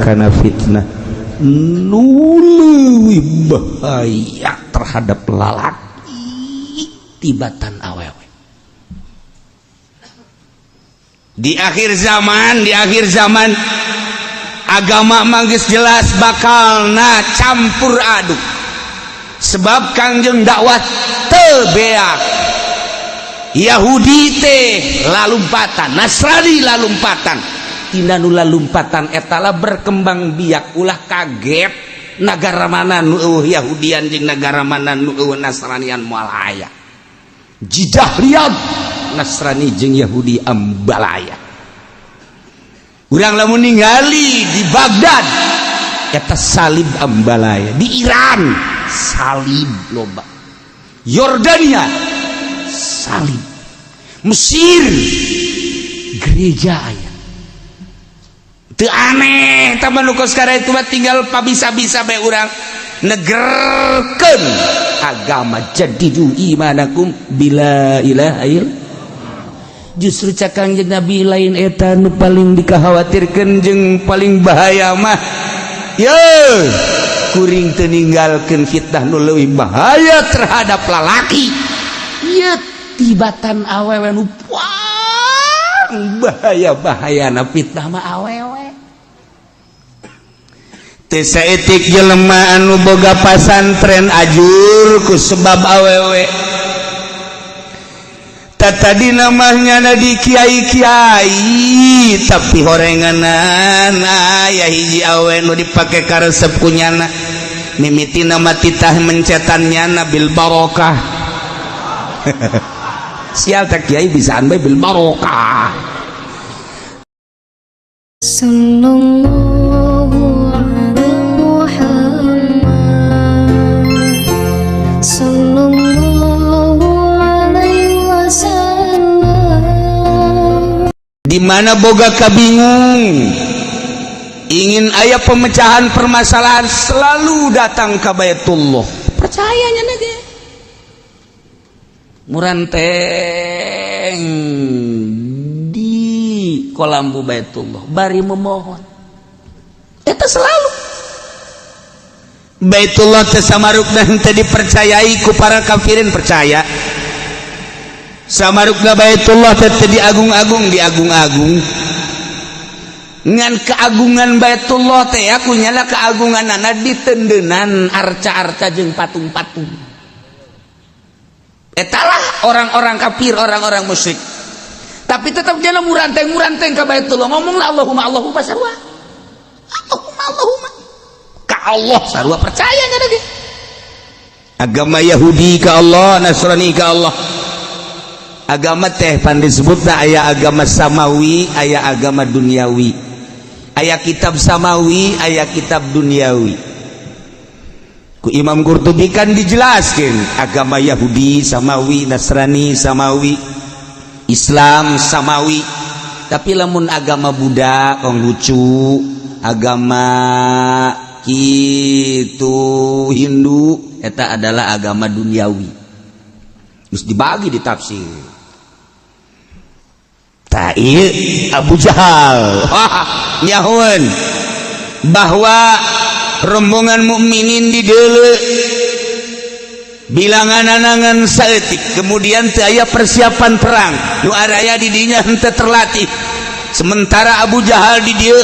karena fitnah nuluwi bahaya terhadap lalaki tibatan awewe. Di akhir zaman agama manggis jelas bakal campur aduk sebab kangjeng dakwah tebeak Yahudi teh lalumpatan, Nasrani lalumpatan, tina nu lalumpatan etala berkembang biak ulah kaget negara mana nu Yahudian jeung negara mana nu Nasranian moal aya jidah liat Nasrani jeung Yahudi ambalaya. Urang lamun ningali di Baghdad eta salib ambalaya, di Iran salib loba, Yordania salib, Mesir gereja aya. Teu aneh taman nu sekarang itu tinggal pabisa-bisa bae urang negerkeun agama jadidu imanakum bila ilaha illallah. Justru cakang jeung Nabi lain eta nu paling dikhawatirkeun jeung paling bahaya mah ye kuring teu ninggalkeun fitnah nu leuwih bahaya terhadap lalaki ieu tibatan awewe nu paling bahaya-bahayana fitnah mah awewe. Teu saeutik jelema anu boga pasantren ajur ku sebab awewe. Tadi namanya di kiai-kiai tapi horenganan aya hiji awe nu dipake karesep kunyana mimiti nama titah mencetannya bil barokah. Sial tak kiai bisaan bae bil barokah. Sallallahu alaihi Muhammad sallallahu di mana boga kabingung ingin aya pemecahan permasalahan selalu datang ke Baitullah. Percayanya nage muranteng di kolambu Baitullah bari memohon eta selalu Baitullah teh samarukna henteu dipercayai ku para kafirin percaya. Samarukna Baitullah teh diagung-agung ngan keagungan Baitullah teh ya kunyala keagunganana ditendenan arca-arca jeung patung-patung. Etalah orang-orang kafir, orang-orang musyrik. Tapi tetap jalan muranteng ka Baitullah ngomonglah Allahumma sarua. Allahumma ka Allah sarua percaya enggak lagi. Agama Yahudi ka Allah, Nasrani ka Allah. Agama teh pan disebutna aya agama samawi, aya agama duniawi, aya kitab samawi, aya kitab duniawi. Ku Imam Qurtubi kan dijelaskan agama Yahudi samawi, Nasrani samawi, Islam samawi. Tapi lamun agama Buddha Konghucu, agama kitu Hindu eta adalah agama duniawi. Terus dibagi di tafsir. Ta'il Abu Jahal nyahun bahwa rombongan mukminin di deuleu bilangan-anangan saeutik kemudian teu aya persiapan perang nu araya di dinya henteu terlatih sementara Abu Jahal di dieu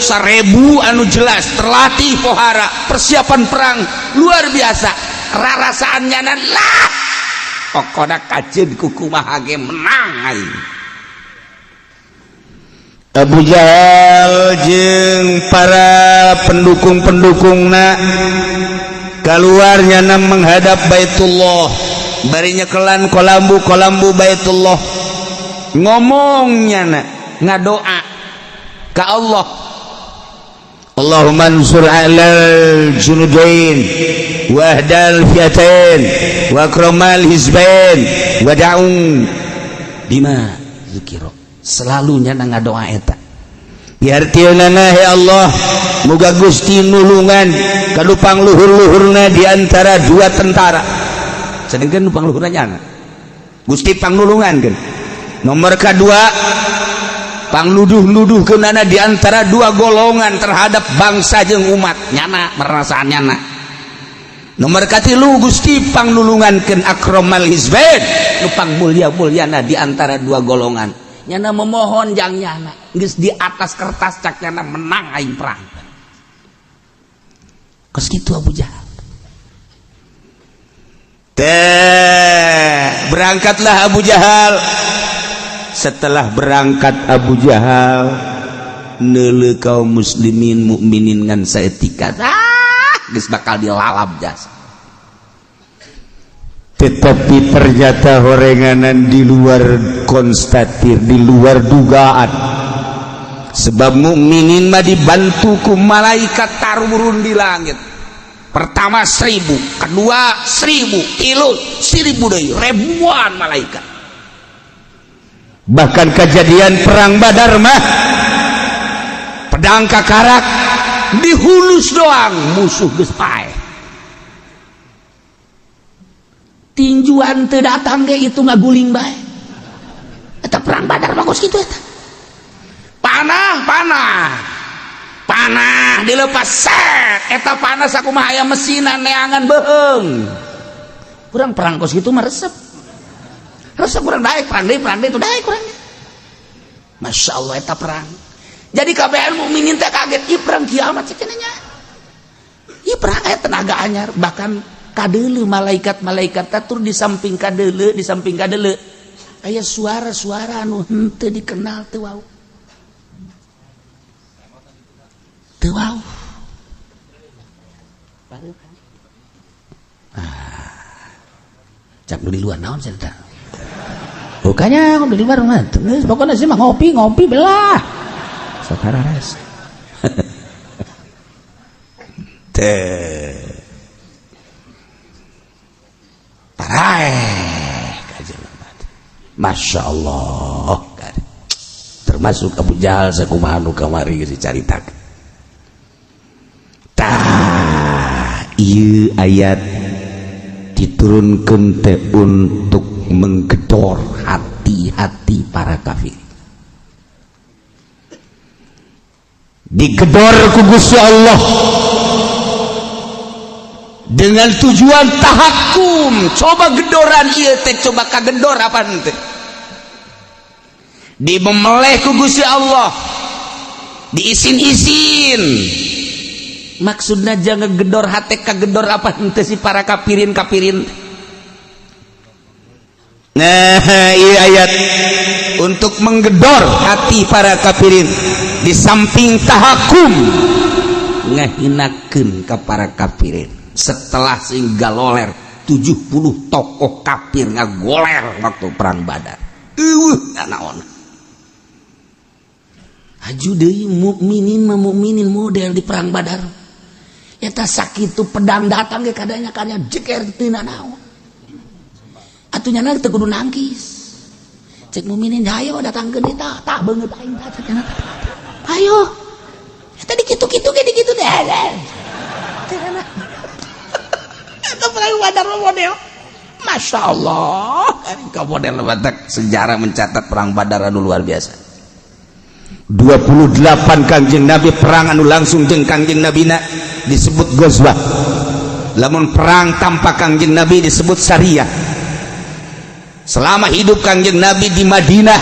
1000 anu jelas terlatih pohara persiapan perang luar biasa rarasaannya lah pokoknya kajen kukumaha ge menang aing. Abu Jahal jeung para pendukung-pendukungna keluarnya menghadap Baitullah bari nyekelan kolambu Baitullah ngomongnya ngadoa ka Allah Allahumma ansur alal junudain wahdal fiatain wa akramal hizbain wa da'un bima zikira selalu nyana ngadoa eta biartieunana ya Allah muga Gusti nulungan kanu pangluhur-luhurna di antara dua tentara sedengkeun nu pangluhurna nyana Gusti pangnulungankeun nomor kadua pangnuduh-nuduh kenana di antara dua golongan terhadap bangsa jeung umat nyana merasaan nyana. Nomor katilu Gusti pangnulungankeun akramal hizbain nu pangmulia-mulyana di antara dua golongan nyana memohon jang nyana geus di atas kertas cak nyana menang aing perang. Kos kitu Abu Jahal. Berangkatlah Abu Jahal. Setelah berangkat Abu Jahal neuleuh kaum muslimin mukminin ngan saeutika geus bakal dilalap jas. Tetapi ternyata horenganan di luar konstatir, di luar dugaan. Sebab mukminin mah dibantu ku malaikat tarurun di langit. Pertama 1000, kedua 1000, tilu 1000 deui, ribuan malaikat. Bahkan kejadian perang Badar mah pedang kakarak dihulus doang musuh geus pae. Tinjuan teu datang ge itu ngaguling bae. Eta perang Badar bagus kitu eta. Panah dilepas set eta panah sakumaha aya mesinan neangan beheung. Kurang perang kos kitu mah resep kurang daek pandai itu daek kurang. Masya Allah eta perang. Jadi kabeh mukminin teh kaget ieu perang kiamat cecenanya. Ieu perang aya tenaga anyar bahkan kadeuleu malaikat-malaikat tatur di samping kadeuleu aya suara-suara anu henteu dikenal teu wau. Cak di luar naon cerita. Bukannya di luar mah. Pokoknya sih mah ngopi belah. Saudara res. Masya Allah. Termasuk Abu Jahal sakumaha nu kamari geus dicaritakeun. Ieu ayat diturunkeun teh untuk menggedor hati-hati para kafir. Digedor ku Gusti Allah dengan tujuan tahakum. Coba gedoran ieu teh coba kagedor apa henteu. Dimemeleh ku Gusti Allah. Diisin-isin. Maksudna jangan gedor hati kagedor apa henteu si para kafirin. Nah, iya ayat untuk menggedor hati para kafirin. Di samping tahakum ngahinakeun ka para kafirin. Setelah sing galoler 70 tokoh kafir ngagoler waktu perang Badar. Naon. Aju deui mukminin model di perang Badar. Eta sakitu pedang datang ge kadanya jeker teu naon. Atuh nyana teu kudu nangkis. Cek mukminin hayo datangkeun eta tah beungeut aing tah cenah. Hayo. Eta dikitu-kitu ge dikitu teh. Eta perang Badar model. Masya Allah. Ka model batak sejarah mencatat perang Badar anu luar biasa. 28 Kangjeng Nabi perang anu langsung jeung Kangjeng Nabina disebut Ghazwah. Lamun perang tanpa Kangjeng Nabi disebut Sariyah. Selama hidup Kangjeng Nabi di Madinah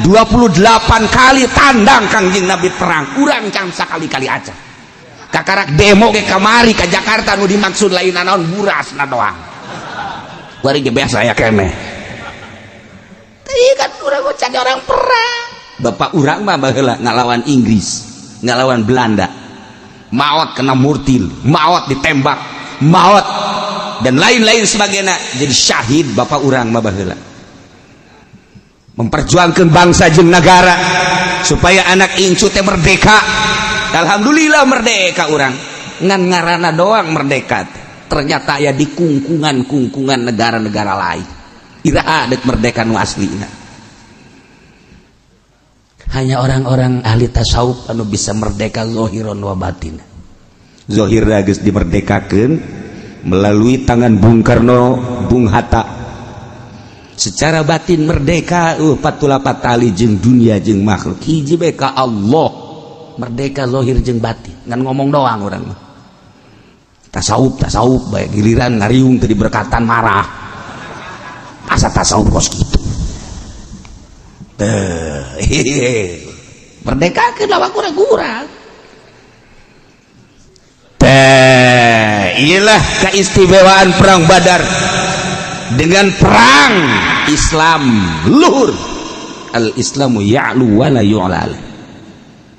28 kali tandang Kangjeng Nabi perang. Urang can sakali-kali aja. Kakarak demo ke kamari ke Jakarta anu dimaksud lain naon burasna doang. Bari ge biasa ya keneh. Tadi kan urang cari orang perang. Bapak urang mah baheula ngalawan Inggris, ngalawan Belanda. Maot kena murtil, maot ditembak, maot dan lain-lain sebagainya. Jadi syahid bapak urang mah baheula. Memperjuangkan bangsa jeung negara supaya anak incu teh merdeka. Alhamdulillah merdeka urang. Ngan ngaranna doang merdeka. Ternyata ya di kungkungan negara-negara lain. Iraha deuk merdeka nu aslina. Hanya orang-orang ahli tasawuf anu bisa merdeka zahiran wa batin. Zahir geus dimerdekakeun melalui tangan Bung Karno, Bung Hatta. secara batin merdeka patula patali jeung dunia jeung makhluk hiji bae ka Allah merdeka zahir jeung batin ngan ngomong doang urang mah tasawuf bae giliran ngariung teu diberkatan marah asa tasawuf kos kitu merdeka ke lawan kurang-kurang inilah keistimewaan perang Badar dengan perang Islam luhur al-islamu ya'lu wa la yu'lal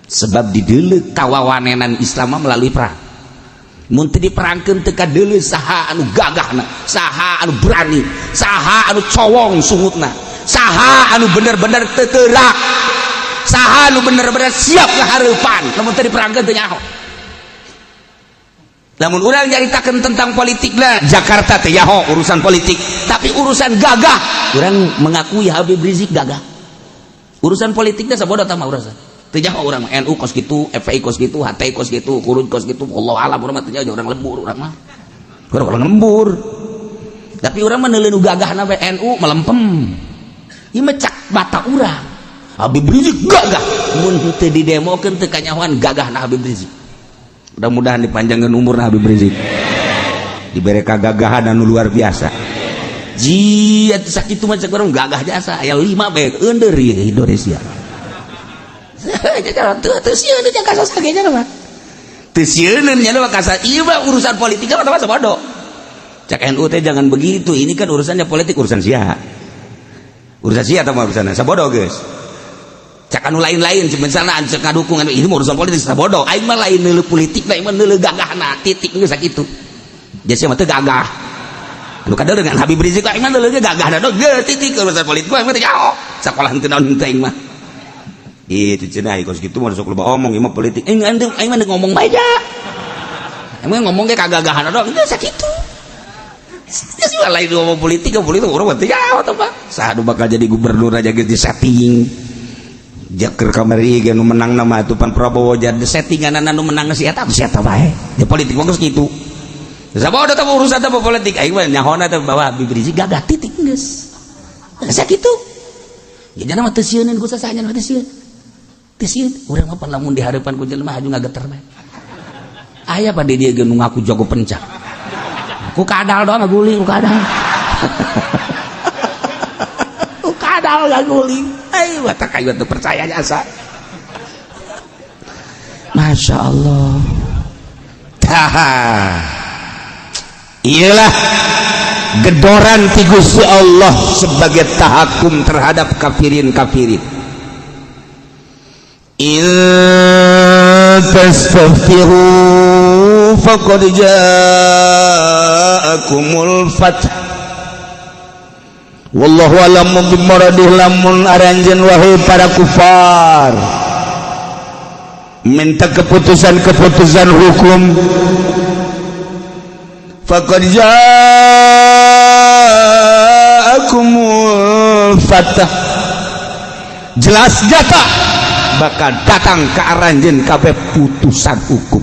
sebab di deuleu kawawanenan Islam melalui perang mun teu diperangkeun teu ka deuleu saha anu gagahna saha anu berani saha anu cowong sungutna saha anu bener-bener teu teurak saha anu bener-bener siap ngahareupan lamun teu diperangkeun teu nyaho. Namun urang nyaritakeun tentang politik lah Jakarta teh yaho urusan politik tapi urusan gagah urang mengakui Habib Rizik gagah urusan politiknya sabodo tah mah urusan teu yaho urang NU kos kitu FPI kos kitu HTI kos kitu Kurun kos kitu Allah alam urang mah teu nyaho urang lembur urang mah urang lembur tapi urang mah neuleuh nu gagahna we NU melempem ieu mah cak mata urang Habib Rizik gagah mun teu didemokeun teu kanyahoan gagahna Habib Rizik. Mudah-mudahan dipanjangkan umur Habib Rizik diberi kegagahan anu luar biasa jiat sakitu mah cek urang gagah jasa aya 5 bae eur ieu Indonesia teu sieun nya kasa sagenya mah teu sieun nya mah kasa ieu mah urusan politik mah sabodo cek NU teh jangan begitu ini kan urusannya politik urusan sia tah mah urusanna sabodo geus cak anu lain-lain misalnya cek ngadukung anu ini urusan politik sabodo aing mah lain neuleuh politik aing mah neuleuh gagahna titik geus sakitu jadi mah teu gagah anu kadeu dengan Habib Rizik aing mah neuleuh gagahna do titik urusan politik aing mah teu nyaho sakola teu naon teh aing mah itu cenah kos kitu mah sok loba omong ieu mah politik aing mah ngomong bae ja aing mah ngomong ge kagagahan do geus sakitu geus lain ngomong politik urang teu nyaho tah Pak saha nu bakal jadi gubernur aja geus di setting jaker kamari ge nu menang nama atupan Prabowo jadi settingan anu menang si eta bae di politik bagus kitu sabodo teh urusan teh politik aing mah nyahona teh bahwa Habib Rizik gagah titik geus sakitu ya jangan mah teu sieun ku sasanya mah teu sieun urang mah lamun di hareupan ku jelema haju ngageter bae aya pada dia ge nu ngaku jago pencak ku kadal doang ngaguling ku kadal kadal ngaguling ai watak kayu teu percaya jasa Masya Allah iyalah gedoran ti Gusti Allah sebagai tahakum terhadap kafirin in tastaghfiru faqad ja'akumul fath wallahu a'lamu bimuradih lamun aranjeun wahai para kufar minta keputusan hukum faqad ja'akumul fath jelas jata bakal datang ke aranjeun kabeh putusan hukum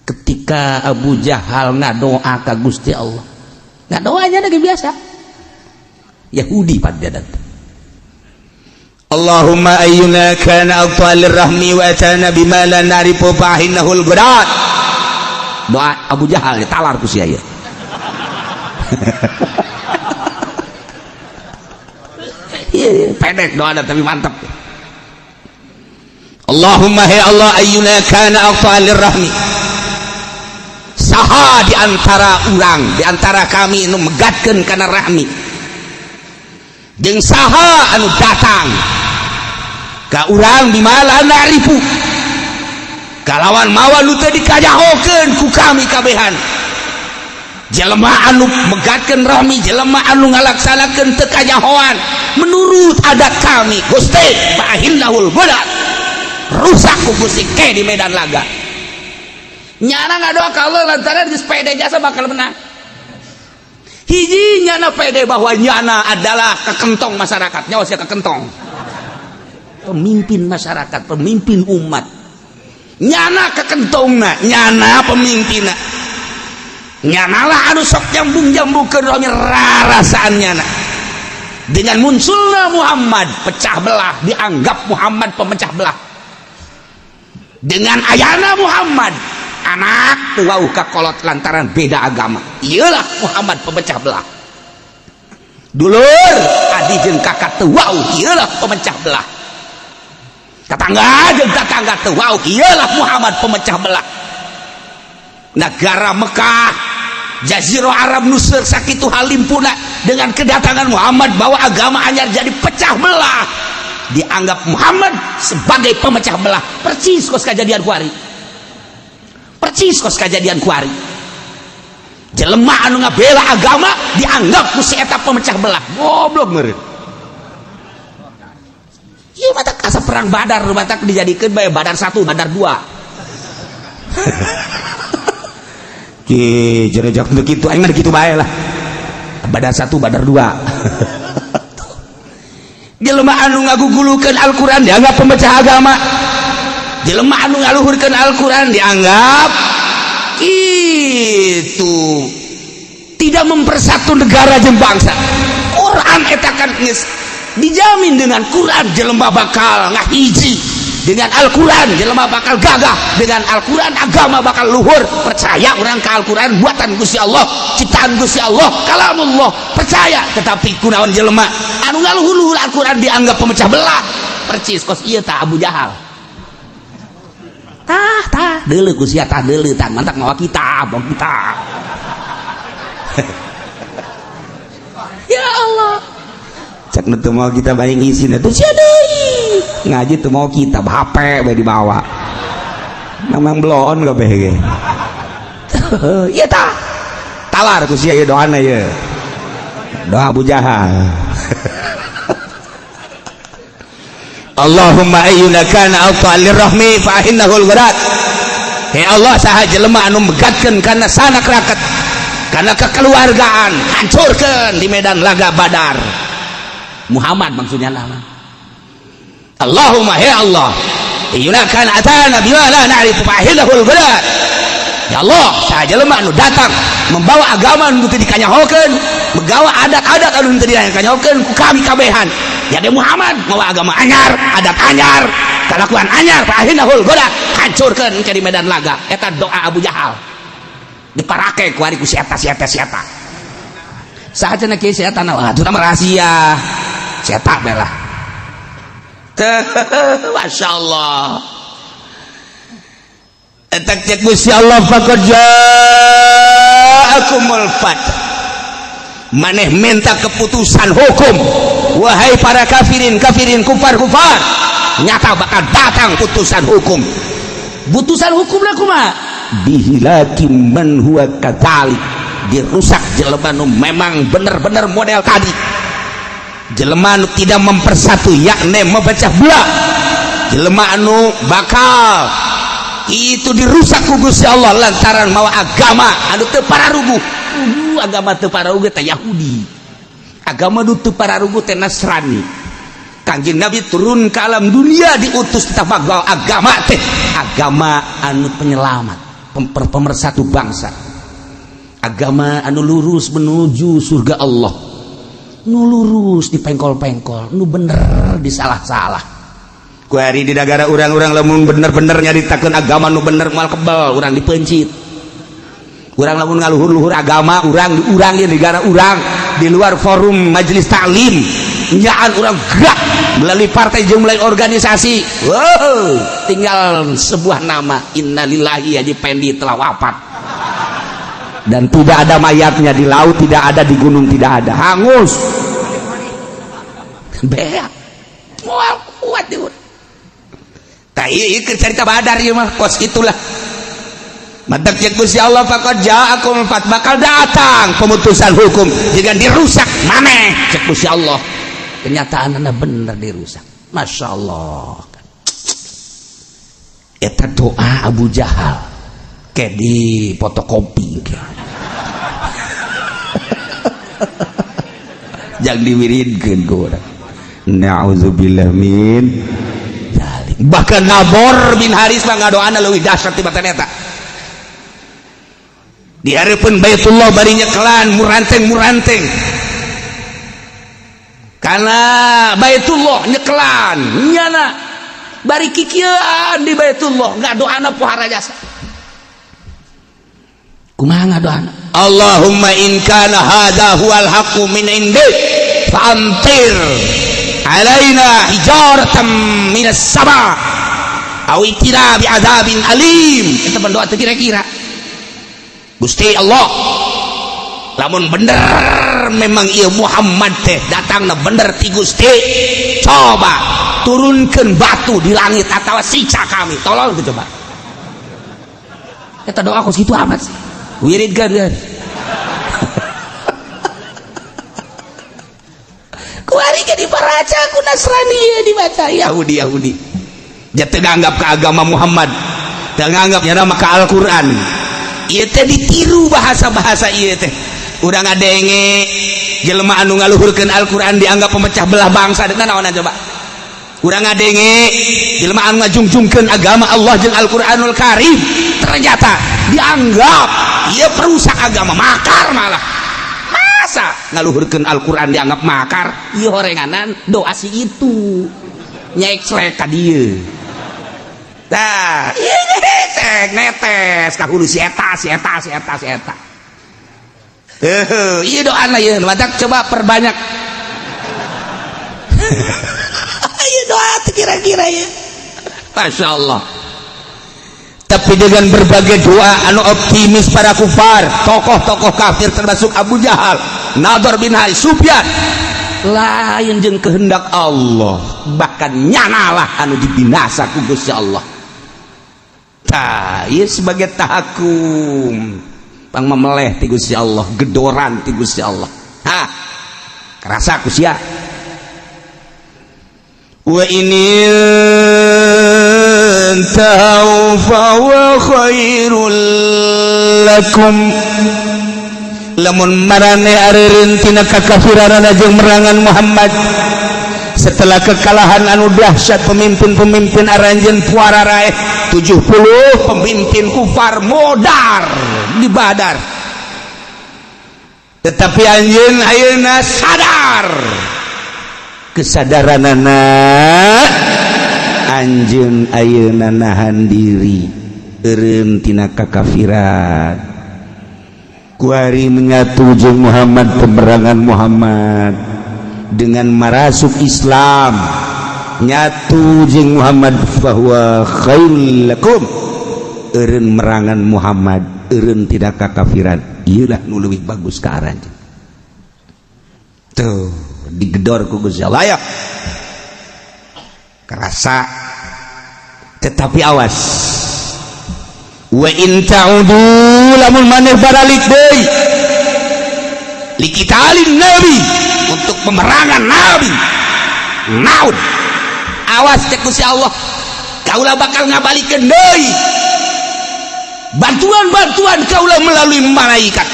ketika Abu Jahal ngadoa ka Gusti Allah ngadoanya lagi biasa Yahudi pada datang Allahumma ayyuna kana aqtalir rahmi wa atana bima la narifu fahinahul gudat doa Abu Jahal talar ku sia ya pendek doa tapi mantap Allahumma ya Allah ayyuna kana aqtalir rahmi saha di antara urang di antara kami nu megatkeun kana rahmi jeung saha anu datang ka urang bimala narifu kalawan mawa nu teu dikajahokeun ku kami kabehan jelema anu megatkeun rahmi jelema anu ngalaksanakeun teu kajahoan menurut adat kami Gusti bahinnahul godat rusak ku Gusti ke di medan laga nyana ngadoa ka Allah lantaran geus pede jasa bakal menang hiji nyana pede bahwa nyana adalah kekentong masyarakat nyawa sia kekentong pemimpin masyarakat pemimpin umat nyana kekentongna nyana pemimpinna nyana lah anu sok jambung-jambungkeun rami rarasaan nyana dengan munculnya Muhammad pecah belah, dianggap Muhammad pemecah belah. Dengan ayana Muhammad anak tuau kakolot lantaran beda agama, iyalah Muhammad pemecah belah. Dulur adi jeung kakak tuau iyalah pemecah belah. Tetangga jeung tetangga tuau iyalah Muhammad pemecah belah. Negara Mekah Jazirah Arab Nusir sakitu halimpuna dengan kedatangan Muhammad bawa agama anyar jadi pecah belah, dianggap Muhammad sebagai pemecah belah. Percis kos kejadian kuari, percis kos kejadian kuari. Jelema anu ngabela agama dianggap ku si eta pemecah belah. Goblok meureun. Ieu mah tak asa perang Badar, mata dijadikeun bae Badar 1, Badar 2. Ki jerejak untuk itu aing mah kitu bae lah. Badar 1, Badar 2. Jelema anu ngagugulukeun Al-Qur'an dianggap pemecah agama. Jelema anu ngaluhurkeun Al-Qur'an dianggap itu tidak mempersatu negara jeung bangsa. Quran eta kan geus dijamin dengan Quran jelema bakal ngahiji. Dengan Al-Quran jelema bakal gagah, dengan Al-Quran agama bakal luhur. Percaya orang ke Al-Quran buatan Gusti Allah, ciptaan Gusti Allah, kalamullah, percaya. Tetapi kunaon jelema anu ngaluhur Al-Quran dianggap pemecah belah. Percis kos ieu tah Abu Jahal. Tah deuleu ku sia tah deuleu tah mantak mawa kitab, Ya Allah. Cek nu teu mau kita baring isina teh sia deui. Ngaji teu mau kitab, HP bae dibawa. Memang belon kabeh ge. Ieu tah. Talar ku sia ieu doana ieu. Doa Abu Jahal. Allahumma ayyuna kana awtalir rahmi fa innahul gharat. Ya Allah saha jelema anu megatkeun kana sanak raket, kana kekeluargaan, hancurkeun di medan laga Badar. Muhammad maksudnya nama. Allahumma ya Allah yunakan atana bima la na'rifu fa'ilahul ghadat. Ya Allah saha jelema anu datang membawa agama anu teu dikanyahokeun, membawa adat-adat anu teu dikanyahokeun ku kami kabehan. Ya de Muhammad mawa agama anyar, adat anyar, kalakuan anyar fa'ilahul ghadat, hancurkeun ke di medan laga. Eta doa Abu Jahal diparake ku ari ku si eta. Saha cenah kieu si eta naon? Atuh mah rahasia. Cetak belah. Masya Allah. Etak cek Gusti Allah faqad ja'akumul fath. Maneh minta keputusan hukum. Wahai para kafirin kufar. Nyata bakal datang putusan hukum. Putusan hukum lah kumaha? Bihilaki man huwa kadzalik. Dirusak jelema nu memang bener-bener model tadi. Jelema anu tidak mempersatu yakni memecah belah, jelema anu bakal itu dirusak ku Gusti Allah lantaran mawa agama anu teu pararuguh. Agama teu pararuguh teh Yahudi, agama nu teu pararuguh teh Nasrani. Kanjeng Nabi turun ke alam dunia diutus kita bawa agama teh agama anu penyelamat, pemersatu bangsa, agama anu lurus menuju surga Allah, nu lurus di pengkol-pengkol, nu bener di salah-salah. Ku hari di negara orang-orang lamun bener-bener nyaritakeun agama nu bener moal kebal, urang dipencit. Urang lamun ngaluhur-luhur agama, urang di negara urang di luar forum majelis taklim, nyaan urang gerak melalui partai jeung melalui organisasi. Wow, tinggal sebuah nama, innalillahi Haji Pendi telah wafat. Dan tidak ada mayatnya di laut, tidak ada di gunung, tidak ada, hangus beak mual kuat itu. Tah ieu cerita Badar ieu mah kos itulah. Mantap cek Gusti Allah faqad ja'akum fath, bakal datang pemutusan hukum jika dirusak maneh cek Gusti Allah. Kenyataanna bener dirusak. Masya Allah. Eta doa Abu Jahal kayak di fotokopi. Jangan diwiridkeun ku urang. Na'udzubillah min dzalik. Bahkan Nabor bin Haris mah ngadoana leuwih dahsyat tibatan eta. Di hareupeun Baitullah bari nyekelan muranteng karena Baitullah nyekelan nyana bari kikieuan di Baitullah ngadoana pohara jasa kumaha ngadoana Allahumma in kana hadha huwal haqqu min indik fa'amtir alaina hijaratan minas sama aw itina bi'adzabin alim eta doa teh kira-kira Gusti Allah lamun bener memang ieu Muhammad teh datangna bener ti Gusti coba turunkeun batu di langit atawa siksa kami tolong tuh coba eta doa ku kitu amat sih wirid kan kuari ke diparaca ku Nasrani dibaca Yahudi jatuh nganggap ke agama Muhammad dan nganggap nyana maka Al-Quran ieu teh ditiru bahasa-bahasa ieu teh urang ngadenge jelema anu ngaluhurkeun Al-Quran dianggap pemecah belah bangsa dengan naon coba urang ngadenge jelema anu ngajungjungkeun agama Allah jeung Al-Qur'anul Karim ternyata dianggap ieu perusak agama makar malah masa ngaluhurkeun Al-Quran dianggap makar ieu horenganan doa si itu nyaek slek ka dieu tah ieu netes ka hulu si eta iya doana ya matak coba perbanyak iya doa kira-kira ya Masya Allah tapi dengan berbagai doa anu optimis para kufar tokoh-tokoh kafir termasuk Abu Jahal Nadhr bin Harith Sufyan lain jeung kehendak Allah bahkan nyanalah anu dibinasa ku Gusti Allah tah ieu sebagai tahakum pang memeleh ti Gusti Allah gedoran ti Gusti Allah ha kerasa ku sia wa ini ta'u fa wa khairul lakum lamun marane areureun tina kakafiranana jeung merangan Muhammad setelah kekalahan anu dahsyat pemimpin-pemimpin aranjeun puara rae 70 pemimpin kufar modar di Badar tetapi anjeun ayeuna sadar kesadaranana anjeun ayeuna nahan diri eureun tina kakafiran kuari menyatu jeung Muhammad pemerangan Muhammad dengan marasuk Islam nyatu jeung Muhammad bahwa khairul lakum eureun merangan Muhammad eureun tidak kakafiran ieulah nu leuwih bagus ka aranjeun tuh digedor ku Gusti Allah ya kerasa tetapi awas wa in ta'udu lamun maneh baralik deui likitalin nabi untuk pemerangan nabi naud awas cek Gusti Allah kaulah bakal ngabalikeun deui bantuan-bantuan kaulah melalui malaikat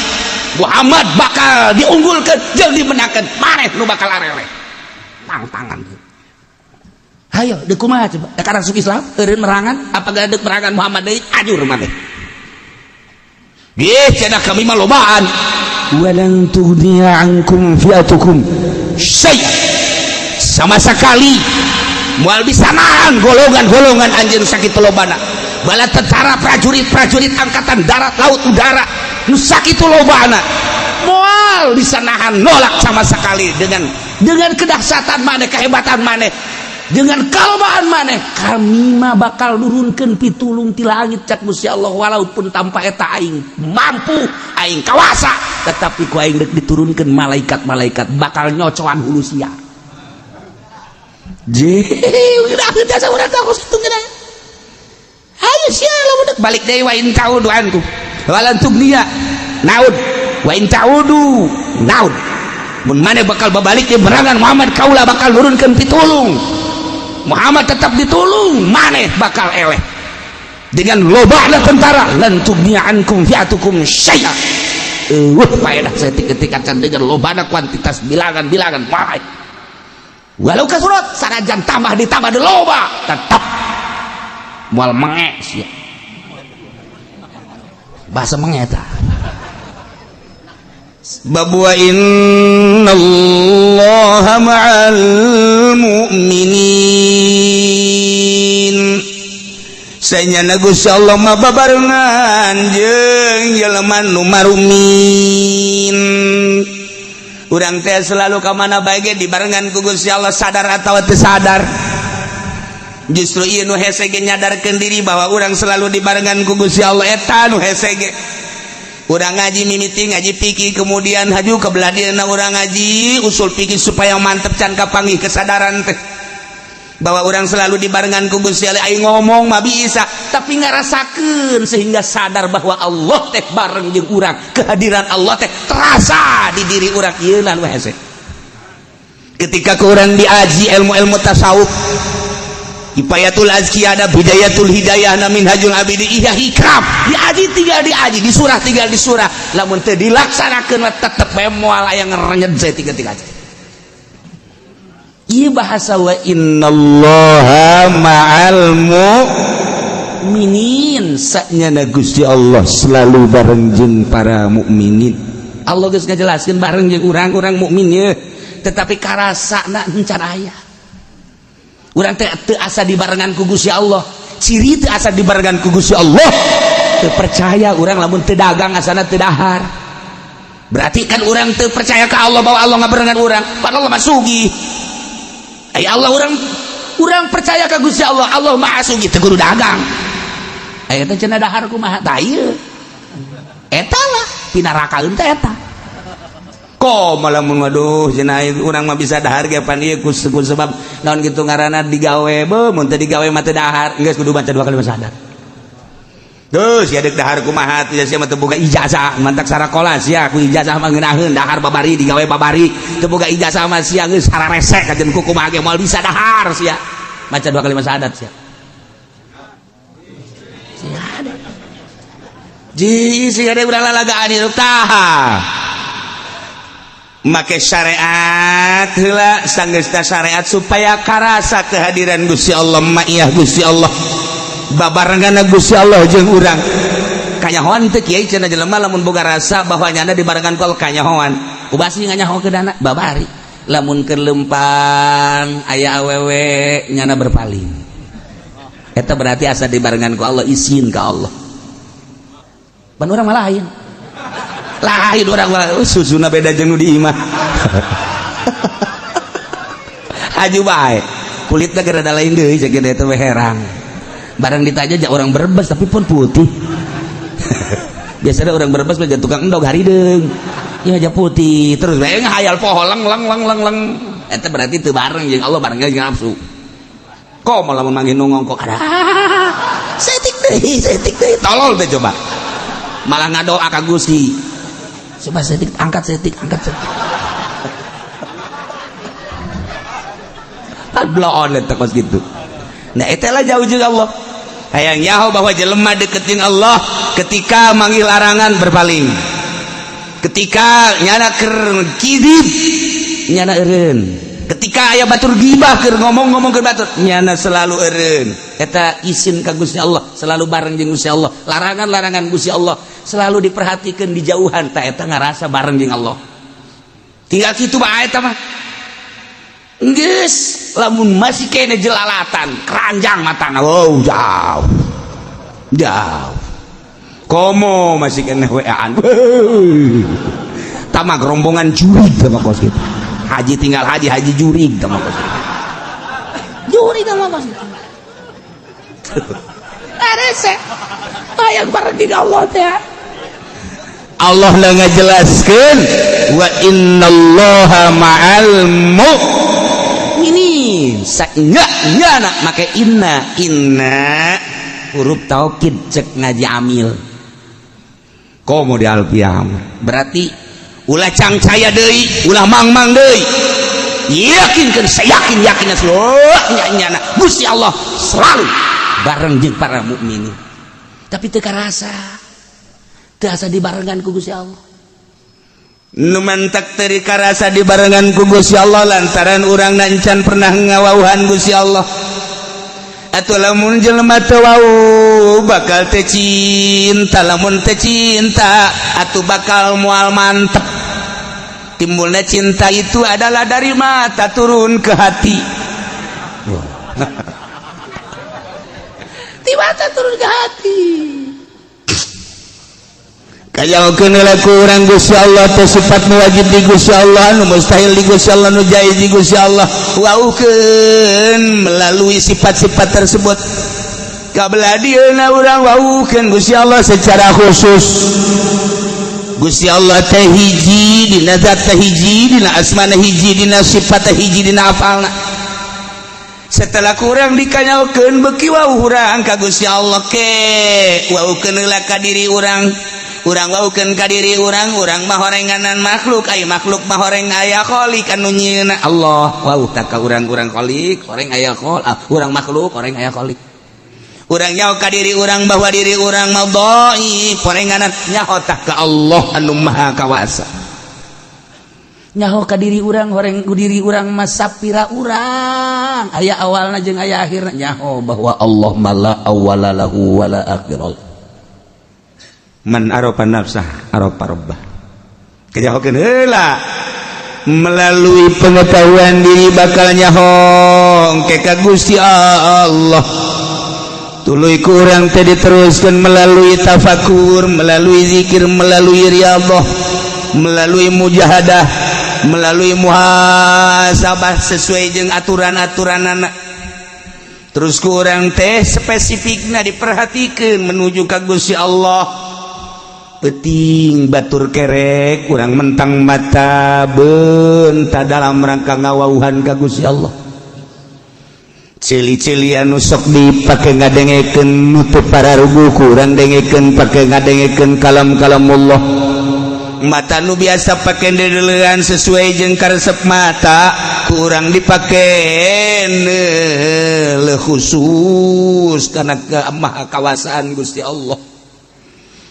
Muhammad bakal diunggulkan jeung dimenangkan maneh nu bakal areleh tantangan hayo deuk kumaha coba da karasuk Islam eureun merangan apa gadeuk merangan Muhammad deui ajur maneh ge cenah kami mah lobaan walan tughniya ankum fi'atukum syai' sama sekali moal bisa nahan golongan-golongan anjeun sakitu lobana bala tentara prajurit-prajurit angkatan darat laut udara nu sakitu lobana moal bisa nahan nolak sama sekali dengan kedahsyatan maneh kehebatan maneh dengan kalbaan maneh kami mah bakal nurunkeun pitulung ti langit cak Gusti Allah walaupun tanpa eta aing mampu aing kawasa tetapi ku aing deuk diturunkeun malaikat-malaikat bakal nyocoan hulu sia je udah biasa urang tah kitu geuna hayu sia lamun deuk balik deui wa in ta'udu ankum walan tugniya naud wa in ta'udu naud mun maneh bakal babalik di berangan Muhammad kaulah bakal nurunkeun pitulung Muhammad tetap ditulung maneh bakal eleh dengan lobana tentara lan tugniya ankum fi'atukum syai'a faedah setik-etik acan dengan lobana kuantitas bilangan-bilangan wae walau kasurat sanajan tambah ditambah di loba tetap moal menge sia bahasa menge eta Bahwa innallaha ma'al mu'minin. Saenyana Gusti Allah mah babarengan jeung jelema nu marumin. Urang teh selalu ka mana bae ge dibarengan ku Gusti Allah sadar atawa teu sadar. Justru ieu nu hese ge nyadarkeun diri bahwa urang selalu dibarengan ku Gusti Allah eta nu hese ge. Urang ngaji mimiti ngaji fikih kemudian haju ke beladieuna urang ngaji usul fikih supaya mantep can kapanggih kesadaran teh bahwa urang selalu dibarengan ku Gusti Allah. Ai ngomong mah bisa tapi ngarasakeun sehingga sadar bahwa Allah teh bareng jeung urang, kehadiran Allah teh terasa di diri urang. Ieu lan hese ketika ke urang diaji ilmu-ilmu tasawuf Ipayatul Azkiyah ada Bidayatul Hidayah na Minhajul Abidin iya hikam diaji tinggal diaji di surah tinggal di surah lamun teu dilaksanakeun tetep moal aya ngerenyet saya tiga-tiga aja. Ieu bahasa wa innallaha ma'al mu'minin. Saknyana Gusti Allah selalu bareng jeung para mukminin. Allah geus ngajelaskeun bareng jeung urang-urang mukmin ye tetapi karasana encan aya. Urang teh teu asa dibarengan ku Gusti Allah. Ciri teu asa dibarengan ku Gusti Allah teu percaya urang lamun teu dagang asana teu dahar. Berarti kan urang teu percaya ka Allah bahwa Allah ngabarengan urang padahal mah sugih. Ai Allah urang percaya ka Gusti Allah, Allah Maha sugih teu kudu dagang. Aya teh cenah dahar kumaha? Tah ieu. Eta lah pinarakaeun teh eta. Kok malah mun waduh cenah urang mah bisa dahar ge pan ieu ku sebab naon kitu ngaranna digawe beuh mun teu digawe mah teu dahar geus kudu baca 2 kali syahadat. Geus ya deuk dahar kumaha teh sia mah teu boga ijazah mantak sarakola sia ku ijazah mah ngeunaheun dahar babari digawe babari teu boga ijazah mah sia geus sararese kajen ku kumaha ge moal bisa dahar sia baca 2 kali syahadat sia. Sia ada. Ji sia ada urang lalagaan hirup taha. Make syariat heula sanggeusna syariat supaya karasa kehadiran Gusti Allah ma'iyah Gusti Allah babarengan Gusti Allah jeung urang kanyahoan teu kieu cenah jelema lamun boga rasa bahwa nyana dibarengan ku Allah kanyahoan ubasi nganyaho keudana babari lamun keur lempang aya awewe nyana berpaling eta berarti asa dibarengan ku Allah izin ka Allah pan urang mah lain lain orang susuna beda jeung nu di imah haju bae kulitna keur rada lain deui cek eta teh herang barang ditanya jak orang Brebes tapi pun putih biasanya orang Brebes mah tukang endog harideung ieu aja putih terus bae ngahayal poho lang eta berarti teu bareng jeung Allah bareng jeung nafsu kok malah mun mangih nu ngongkok ada setik deui tolol teh coba malah ngadoa ka Gusti coba setik angkat adlon eta kos gitu. Nah eta lah jauh jeung Allah hayang nyaho bahwa jelema deukeut jeung Allah ketika manggil larangan berpaling ketika nyana keur kidib nyana eureun ketika aya batur gibah keur ngomong keur batur nyana selalu eureun eta izin ka Gusti Allah selalu bareng jeung Gusti Allah larangan Gusti Allah selalu diperhatikan di jauhan tak eta ngarasa bareng jeung Allah tinggal kitu bae eta mah geus lamun masih kene jelalatan keranjang matana wow jauh komo masih kene weaan tamak rombongan jurig sama kos kitu haji tinggal haji jurig sama kos jurig sama kos arese hayang bareng jeung Allah teh Allah lah ngajelaskeun wa innallaha ma'al mu'minin saknya make inna huruf taukid cek ngaji amil komo di alfiah berarti ulah cangcaya deui ulah mangmang deui yakinkeun sayakin seluruhnya Gusti Allah selalu bareng jeung para mukminin tapi teu karasa teu asa dibarengan ku Gusti Allah nu mantak teu karasa dibarengan ku Gusti Allah lantaran urang nancan pernah ngawauhan Gusti Allah atuh lamun jelema teu wau bakal teu cinta, lamun teu cinta atuh bakal moal mantep. Timbulnya cinta itu adalah dari mata turun ke hati. Di mata turun ke hati. Kayaokeun laku urang Gusti Allah teh sifat nu wajib di Gusti Allah, nu mustahil di Gusti Allah, nu jaiz di Gusti Allah. Waukeun melalui sifat-sifat tersebut. Kabeladieuna urang waukeun Gusti Allah secara khusus. Gusti Allah teh hiji dina zat teh hiji dina asmana hiji dina sifat teh hiji dina afalna. Setelah kurang dikanyaokeun beuki wau urang ka Gusti Allah ke waukeun heula ka diri urang waukeun ka diri urang mah horenganan makhluk aya makhluk mah horeng aya khaliq anu nyieunna Allah. Wau tak ka urang khaliq horeng aya khaliq urang makhluk horeng aya khaliq. Urang nyaho ka diri urang bahwa diri urang mah dhaif horenganan nyaho tak ka Allah anu maha kawasa. Nyaho ka diri urang horeng ku diri urang mah sapira urang aya awalna jeung aya akhirna nyaho bahwa Allah mala awwala lahu wala akhirah. Man arafa nafsah arafa rabbah. Kajahokeun heula melalui pengetahuan diri bakal nyaho engke ka Gusti Allah. Tuluy ku urang teh diteruskeun melalui tafakur, melalui zikir, melalui riyadhah, melalui mujahadah, melalui muhasabah sesuai jeung aturan-aturanana. Terus ku urang teh spesifikna diperhatikeun menuju ka Gusti Allah. Penting batur kerek urang mentang mata benta dalam rangka ngawauhan ka Gusti Allah. Cili-cili anu sok dipake ngadengekeun nutup para rugu kurang dengekeun pake ngadengekeun kalam-kalam Allah. Mata nu biasa pake dedelean sesuai jeung karesep mata kurang dipake le khusus kana maha kawasaan Gusti Allah.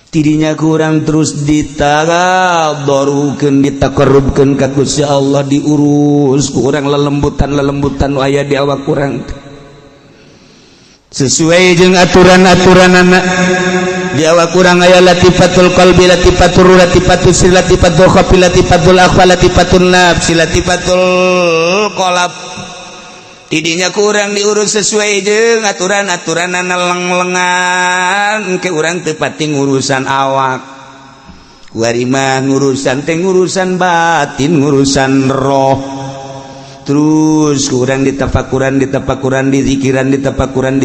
Tidinya kurang terus ditadarukeun ditakarrubkeun ka Gusti Allah, diurus kurang lelembutan nu aya di awak kurang sesuai jeung aturan-aturanana. Di awak kurang aya latifatul qalbi, latifatul ruh, latifatul sir, latifatul khafi, latifatul akhfa, latifatul nafsi, latifatul qalb. Tidinya kurang diurus sesuai jeung aturan-aturanana leng-lengan ke urang teu pati ngurusan awak. Kuari mah ngurusan teh ngurusan batin, ngurusan roh. Terus kurang ditafakuran, dizikiran, ditafakuran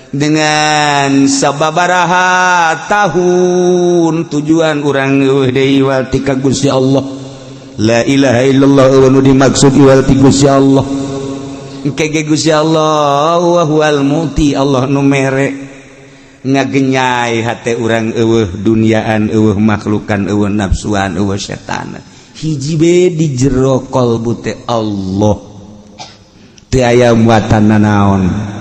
dengan sababaraha tahun tujuan urang eueuh deui wal ti ka Gusti Allah. La ilaha illallah anu dimaksud wal ti Gusti Allah. Engke ge Gusti Allah wa huwal muti, Allah nu mere ngagenyai hate urang eueuh dunyaan, eueuh makhlukan, eueuh nafsuan, eueuh setan. Hiji be di jero qalbu teh Allah. Teu aya muatan naon.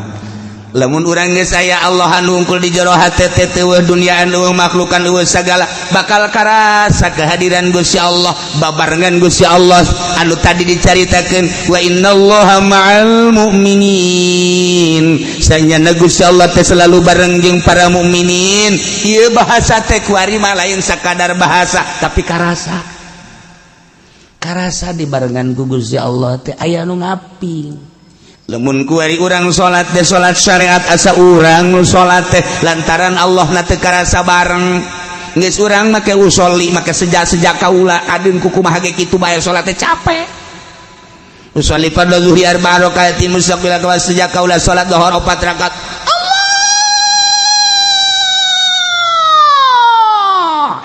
Lamun urang geus aya Allah anu ungkul di jero hate teh teueuh dunyaan, eueuh makhlukan, eueuh sagala bakal karasa kehadiran Gusti Allah, babarengan Gusti Allah anu tadi dicaritakeun wa innallaha ma'al mu'minin. Sanyana Gusti Allah teh selalu bareng jeung para mukminin. Ieu bahasa teh kuari mah lain sakadar bahasa tapi karasa dibarengan ku Gusti Allah teh aya nu ngaping. Lamun kuari urang salat teh salat syariat asa urang nu salat teh lantaran Allah na teu karasa bareng. Geus urang make usolli make sejak kaula adeun ku kumaha ge kitu bae salat teh capek. Usolli fardhu zuhri arba'a rakaat mustaqbil ka sejak kaula salat zuhur 4 rakaat.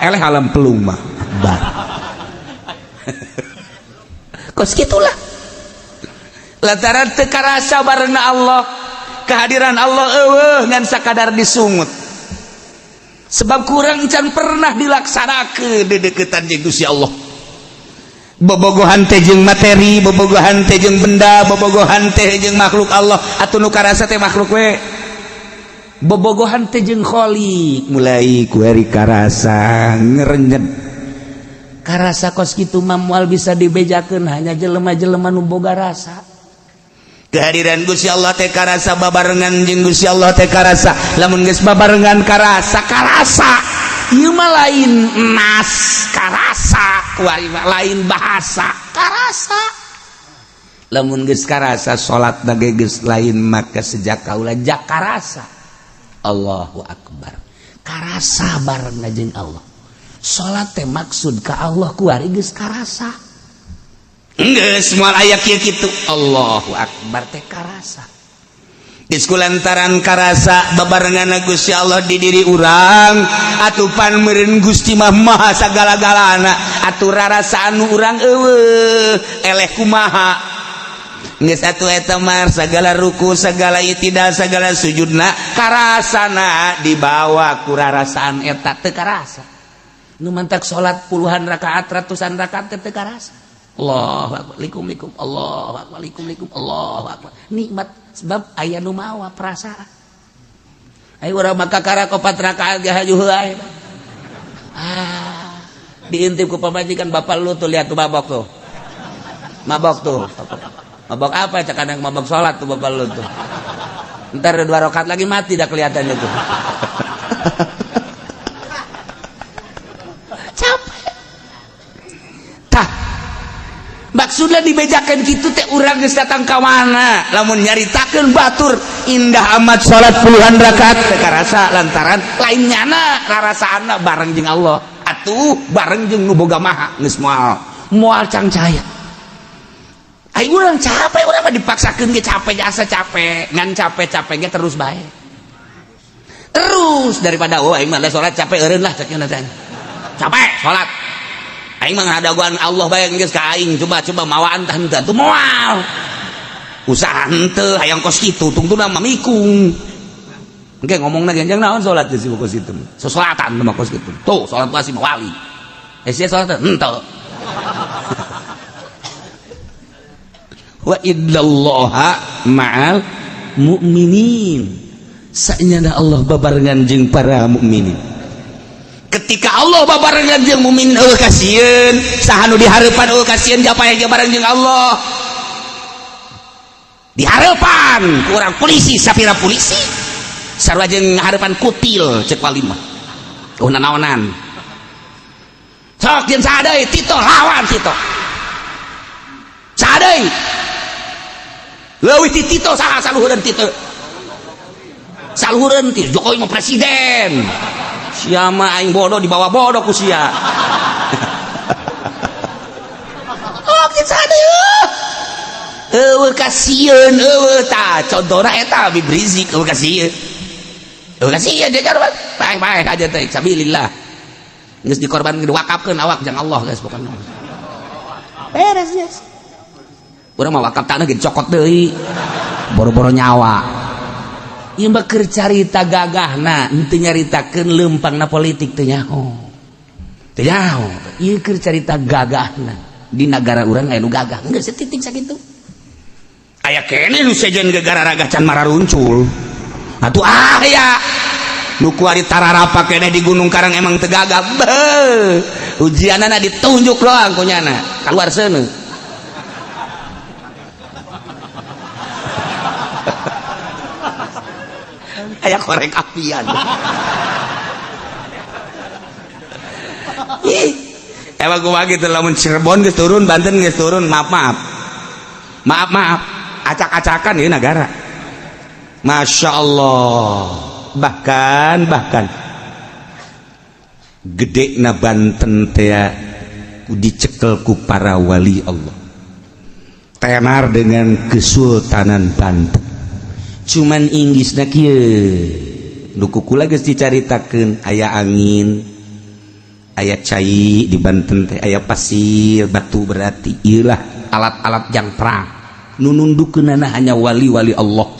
Allah. Eleh alam pelung mah. Kos gitulah. Lantaran teu karasa barengna Allah, kehadiran Allah eueuh ngan sakadar disungut. Sebab kurang can pernah dilaksanakeun dedeketan jeung Gusti Allah. Bobogohan teh jeung materi, bobogohan teh jeung benda, bobogohan teh jeung makhluk Allah, atuh nu karasa teh makhluk we. Bobogohan teh jeung khaliq, mulai kuari karasa ngerenjet. Karasa kos kitu mah moal bisa dibejakeun hanya jelema-jelema nu boga rasa. kehadiran Gusti Allah teh karasa babarengan jeung Gusti Allah teh karasa lamun geus babarengan karasa ieu mah lain nas karasa kuari lain bahasa karasa lamun geus karasa salat bage geus lain maka sejak kaula jak karasa Allahu akbar karasa bareng jeung Allah salat teh maksud ka Allah kuari geus karasa geus moal aya kieu kitu Allahu akbar teh karasa geus kulantaran karasa babarengan Gusti Allah di diri urang atupan meureun Gusti mah maha sagala-galana atuh rarasaan nu urang eueuh eleh kumaha geus atuh eta mah sagala ruku sagala itidal sagala sujudna karasana dibawa ku rarasaan eta teu karasa nu mantak salat puluhan rakaat ratusan rakaat teu karasa Allahu akbar likum Allahu akbar likum Allahu akbar nikmat sebab aya nu mawa perasaan aya urang maka kara 4 rakaat ge haju heuh diintip ku pamajikan bapak lu tuh lihat tuh mabok tuh mabok apa cak kadang mabok salat tuh bapak lu tuh ntar 2 rakaat lagi mati dah kelihatannya tuh maksudnya dibejakan gitu teh urang geus datang ka mana lamun nyaritakeun batur indah amat salat puluhan rakaat teu karasa lantaran lain nyana rarasaanna bareng jeung Allah atuh bareng jeung nu boga maha geus moal cangcaya ai urang capek urang mah dipaksakeun ge capek asa capek ngan capek-capek ge terus bae terus daripada aing mah salat capek eureun lah cek nya capek salat aing mah ngadaguan Allah bae geus ka aing coba mawaan tah henteu tuh moal usaha henteu hayang kos kitu tungtuna mah mikung engke ngomongna genjang naon salat geus kos kitu sasolatan mah kos kitu tuh salat wasi mah wali sia salat henteu wa iddallaha ma'al mu'minin saenyana Allah babarengan jeung para mukminin ketika Allah babarengan jeung mukmin eueuh kasieun saha nu dihareupan eueuh kasieun japaya ge bareng jeung Allah dihareupan ku urang polisi sapira polisi sarua jeung ngahareupan kutil cek wali mah naonan sok jeung saha deui Tito lawan Tito saha deui leuwih ti Tito saha saluhureun Tito saluhureun ti Jokowi mah presiden sia mah aing bodoh dibawa bodoh ku sia oh kita sadeu eueuh kasieun eueuh tah contohna eta Habib Rizik eueuh kasieun jajar bae aja teh sabilillah geus dikorban diwakafkeun awak jeung Allah guys pokona beres guys urang mah wakaf tanah ge dicokot deui boro-boro nyawa ieu mah keur carita gagahna henteu nyaritakeun leumpangna politik teu nyaho ieu keur carita gagahna di negara urang aya nu gagah geus setitik sakitu aya keneh nu sejen gegara ragah can mararuncul atuh aya nu kuari tararapa keneh di Gunung Karang emang teu gagah ujianana ditunjuk doang kunyana kaluar seuneu aya korek apian emang kumaha gitu lamun Cirebon geus turun Banten geus turun maaf acak-acakan ieu negara Masya Allah bahkan gedena Banten teh dicekel ku para wali Allah tenar dengan Kesultanan Banten cuman inggisna kieu nu kukula geus dicaritakeun aya angin aya cai di Banten teh aya pasir batu berarti ieulah alat-alat jang perang nu nundukeunana hanya wali-wali Allah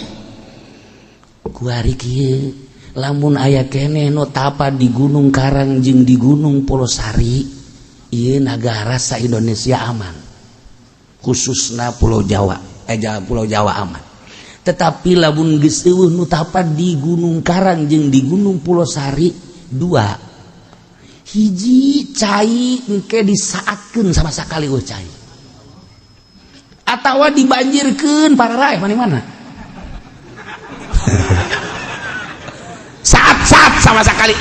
kuari kieu lamun aya keneh nu tapa di Gunung Karang jeung di Gunung Polosari ieu nagara sa Indonesia aman khususna Pulau Jawa Pulau Jawa aman tetapi lamun geus eueuh nu tapat di Gunung Karang jeung di Gunung Pulosari 2 hiji cai engke disaatkeun sama sakali eueuh cai atawa dibanjirkeun para raih mana saat sama sekali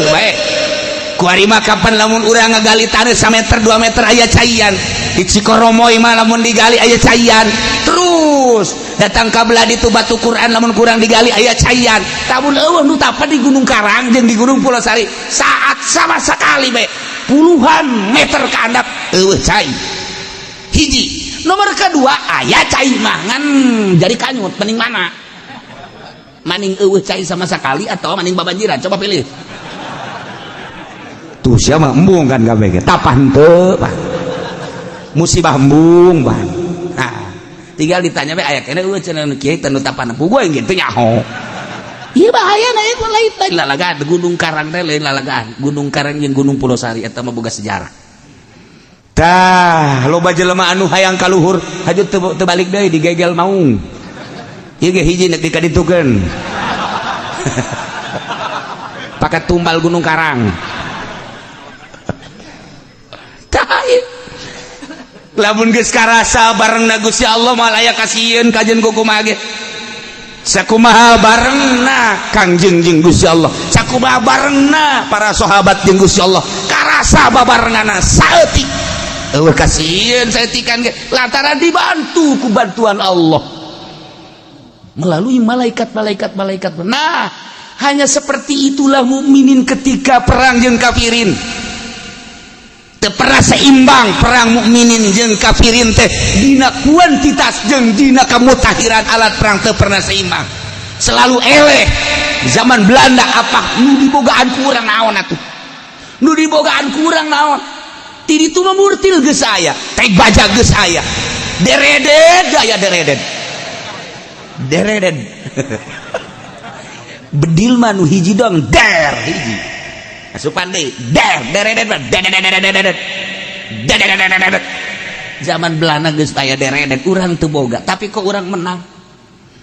baik kuarima kapan lamun urang ngagali tanah 1 meter 2 meter aya caian di Cikoromoy mah lamun digali aya caian terus datang kabelah itu batu Quran lamun kurang digali aya caian tamun eueuh nu tapa di Gunung Karang jeung di Gunung Pulau Sari saat sama sekali bae puluhan meter ke handap eueuh cai hiji nomor kedua aya cai mangan jadi kanyut mending mana maning eueuh cai sama sekali atau maning babanjiran coba pilih tuh siapa embung kan kabeh tapah henteu Pak musibah embung Bang nah tinggal ditanya bae aya keneh eueuh cenah kieu teh nu tapana puguh engge teu nyaho ieu bahaya na ieu lain lalagaan Gunung Karang teh lain lalagaan Gunung Karang jeung Gunung Pulau Sari eta mah boga sejarah tah loba jelema anu hayang kaluhur hajut teu balik deui digegel maung ieu ge hiji nek dikaditukeun pakai tumbal Gunung Karang lamun geus karasa barengna Gusti Allah mah aya kasieun kajen kumaha ge sakumaha barengna Kangjeng jeung Gusti Allah sakumaha barengna para sahabat jeung Gusti Allah karasa babarengana saeutik eueuh kasieun saeutikan ge lantaran dibantu ku bantuan Allah melalui malaikat. Nah, hanya seperti itulah mukminin ketika perang jeung kafirin. Teu pernah seimbang perang mukminin jeung kafirin teh dina kuantitas jeung dina kamutahiran alat perang teu pernah seimbang. Selalu eleh. Zaman Belanda apa nu dibogaan ku urang naon atuh? Nu dibogaan ku urang naon? Ti ditu mah murtil geus aya, teh baja geus aya. Dereded aya dereded. Bedil mah nu hiji dong der hiji asupan deui deredet zaman Belanda geus aya deredet urang teu boga tapi kok urang menang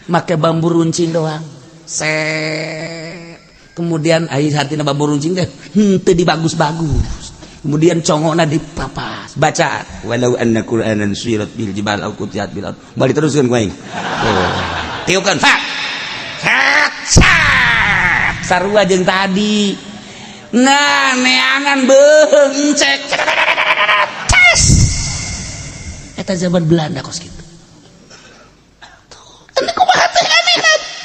make bambu runcing doang kemudian aya hartina bambu runcing teh teu dibagus-bagus kemudian congona dipapas baca walau anna qur'anan suyirat bil jibal au qutiat bil balik teruskeun ku aing tiupkeun pak sarua jeung tadi nah neangan beung cek tes eta zaman Belanda kos kitu tuh kumaha teh aneh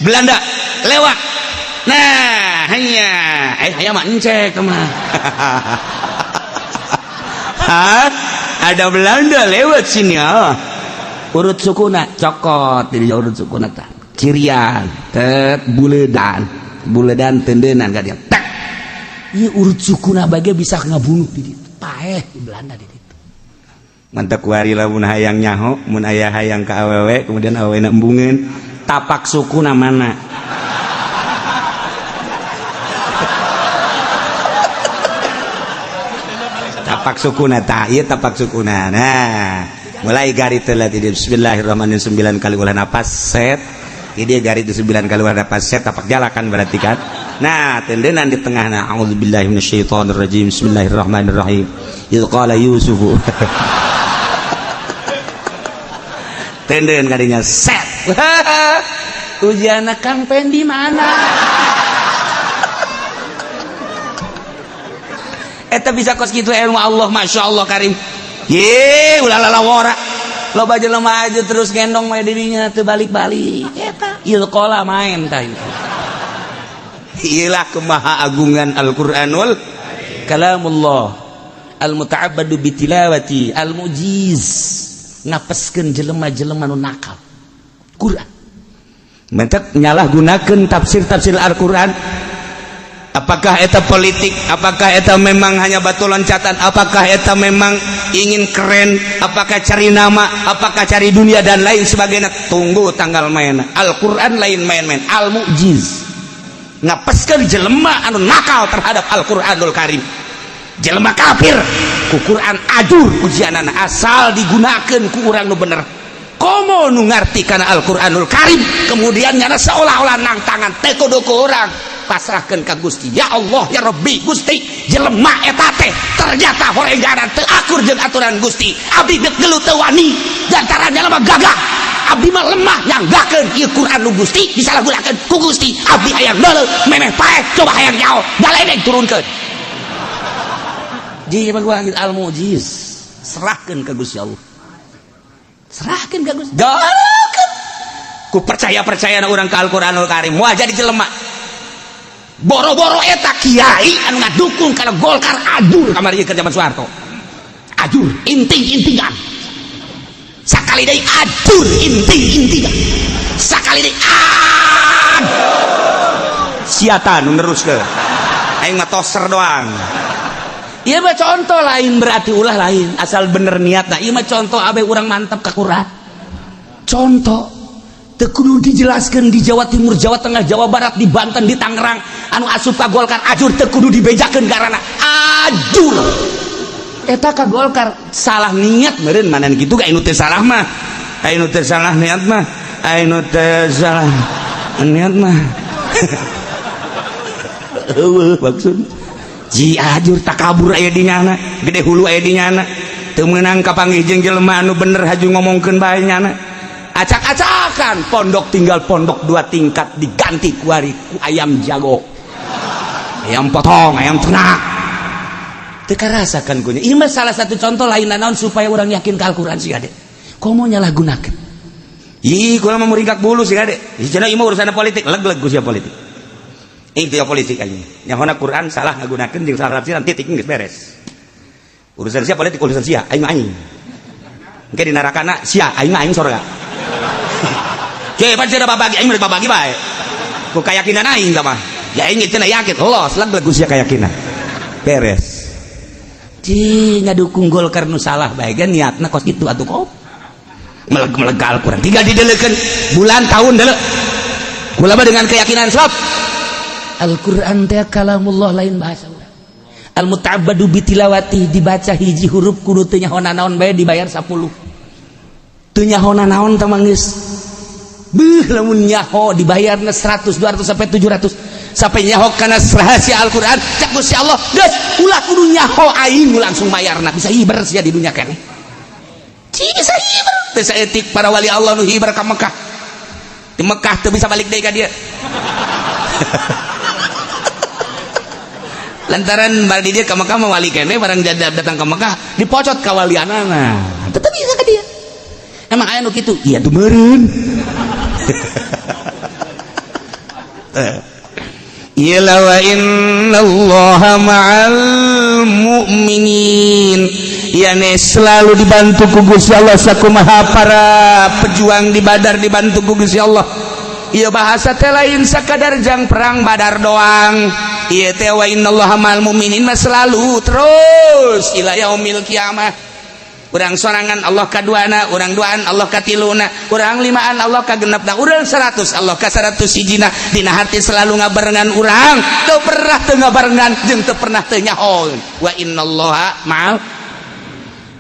Belanda lewat nah hanya aya mah encek mah ada Belanda lewat sini urut sukuna cokot di urut sukuna tah cirian tet buledan tendenan ka dia tak ieu urut sukuna bage bisa ngabunuh di ditu paeh di Belanda di ditu mantap kuari lamun hayang nyaho mun aya hayang ka awewe kemudian awewena embungeun tapak sukuna mana tapak sukuna tah ieu tapak sukuna nah mulai garis telah di bismillahirrahmanirrahim 9 kali ulah napas set ini garis di 9 kali ulah napas set tapak jalakan berarti kan nah tendenan di tengahna a'udzubillahi minasyaitonirrajim bismillahirrahmanirrahim idz qala yusuf tenden kadinya set ujian Kang Pendi mana eta bisa kos kitu ilmu Allah masyaallah karim ye ulah lalawara loba jelema aja terus gendong we dirinya teu balik-balik eta ieu qala main tah iyalah kemaha agungan Al-Qur'anul kalamullah al-muta'abbadu bitilawati al-mujiz ngapeskeun jelema-jelema nu nakal Quran mentek nyalahgunakeun tafsir-tafsir Al-Qur'an. Apakah eta politik? Apakah eta memang hanya batu loncatan? Apakah eta memang ingin keren? Apakah cari nama? Apakah cari dunia dan lain sebagainya? Tunggu tanggal main. Al-Quran lain main-main. Al-Mu'jiz ngapeskeun jelema anu nakal terhadap Al-Quranul Karim. Jelema kafir ku Quran adur ujianana asal digunakeun ku urang nu bener. Komo nu ngarti kana Al-Quranul Karim kemudian nyana seolah-olah nang tangan teh kudu ku urang pasrahkeun ka Gusti. Ya Allah ya Rabbi Gusti jelema eta teh ternyata horenganan teu akur jeung aturan Gusti. Abdi deuk gelut teu wani lantaran jelema gagah. Abdi mah lemah nyanggakeun ieu Quran nu Gusti disalahgunakeun ku Gusti. Abdi hayang deuleu memeh paeh coba hayang nyaho daledeng turunkeun. Ji bagua al mujiz serahkeun ka Gusti Allah. Serahkeun ka Gusti. Galeukeun. Ku percaya na urang ka Al-Qur'anul Karim moal jadi jelema. Boro-boro eta kiai anu ngadukung kana Golkar ajur kamari keur zaman Soeharto. Ajur inting-intingan. Sakali deui ajur inting-intingan. Sakali deui siata nu neruskeun. Aing mah toser doang. Ieu mah contoh lain berarti ulah lain asal bener niatna. Ieu mah contoh abe urang mantap ka Quran. Contoh teu kudu dijelaskeun di Jawa Timur, Jawa Tengah, Jawa Barat, di Banten, di Tangerang anu asup ka Golkar ajur teu kudu dibejakeun garana ajur. Eta ka Golkar salah niat meureun manan kitu ka anu teu salah mah. Anu teu salah niat mah, anu teu salah niat mah. Eueuh maksud ji ajur takabur aya di nyana, gede hulu aya di nyana. Teu meunang kapanggih jeung jelema anu bener haju ngomongkeun bae nyana. Acak-acakan pondok tinggal pondok 2 tingkat diganti ku ayam jago, ayam potong, ayam ternak. Teka rasakan kunya. Ini salah satu contoh lain naon supaya orang yakin ke Al-Quran sih ade. Komo nyalah gunakan. Ih, kula mah meringkak bulu sih ade. Cenah ieu urusan politik, leg-leg sia politik. Itu ya politik aja. Nyahona Quran salah ngagunakeun jeung salah tafsiran titik geus beres. Urusan sia politik urusan sia aing engke di narakana sia aing sorga. Oke, pancen babagi aing meureun babagi bae. Ku kayakinan aing mah. Ya aing cenah yakin los leg-leg sia kayakinan. Beres. Ci ngadukung Golkar nu salah bae ge niatna kos kitu atuh kok. Meleg-meleg Al-Qur'an. Tinggal dideleukeun bulan tahun deuleu. Kula mah dengan keyakinan sob. Al-Qur'an teh kalamullah lain bahasa urang. Al-muta'abbadu bitilawati dibaca hiji huruf kudu teu nyahona naon bae dibayar 10. Teu nyahona naon teh manggeus. Beuh lamun nyaho dibayarna 100 200 sampai 700 sampai nyaho kana rahasia Al-Qur'an cak Gusti Allah geus ulah kudu nyaho aing langsung bayarna bisa hiber sia di dunya keneh. Ci bisa hiber teu saeutik para wali Allah nu hiber ka Mekah. Di Mekah teu bisa balik deui ka dieu. Lantaran bari dia ke Mekah mah wali keneh barang datang ke Mekah dipocot ka walianana. Tetep bisa ka dia. Emang aya nu kitu? Iya tuh meureun. Ila wa innallaha ma'al mu'minin. Ya ne selalu dibantu ku Gusti Allah sakumaha para pejuang di Badar dibantu ku Gusti Allah. Ieu bahasa teh lain sakadar jang perang Badar doang. Ieu teh wa innallaha ma'al mu'minin mah selalu terus ila yaumil kiamah. Urang sorangan Allah kaduana, urang duaan Allah katiluna, urang limaan Allah kagenepna, urang 100 Allah ka 101 dina hati selalu ngabarengan urang, teu pernah teu ngabarengan jeung teu pernah teu nyaho. Wa innallaha ma'al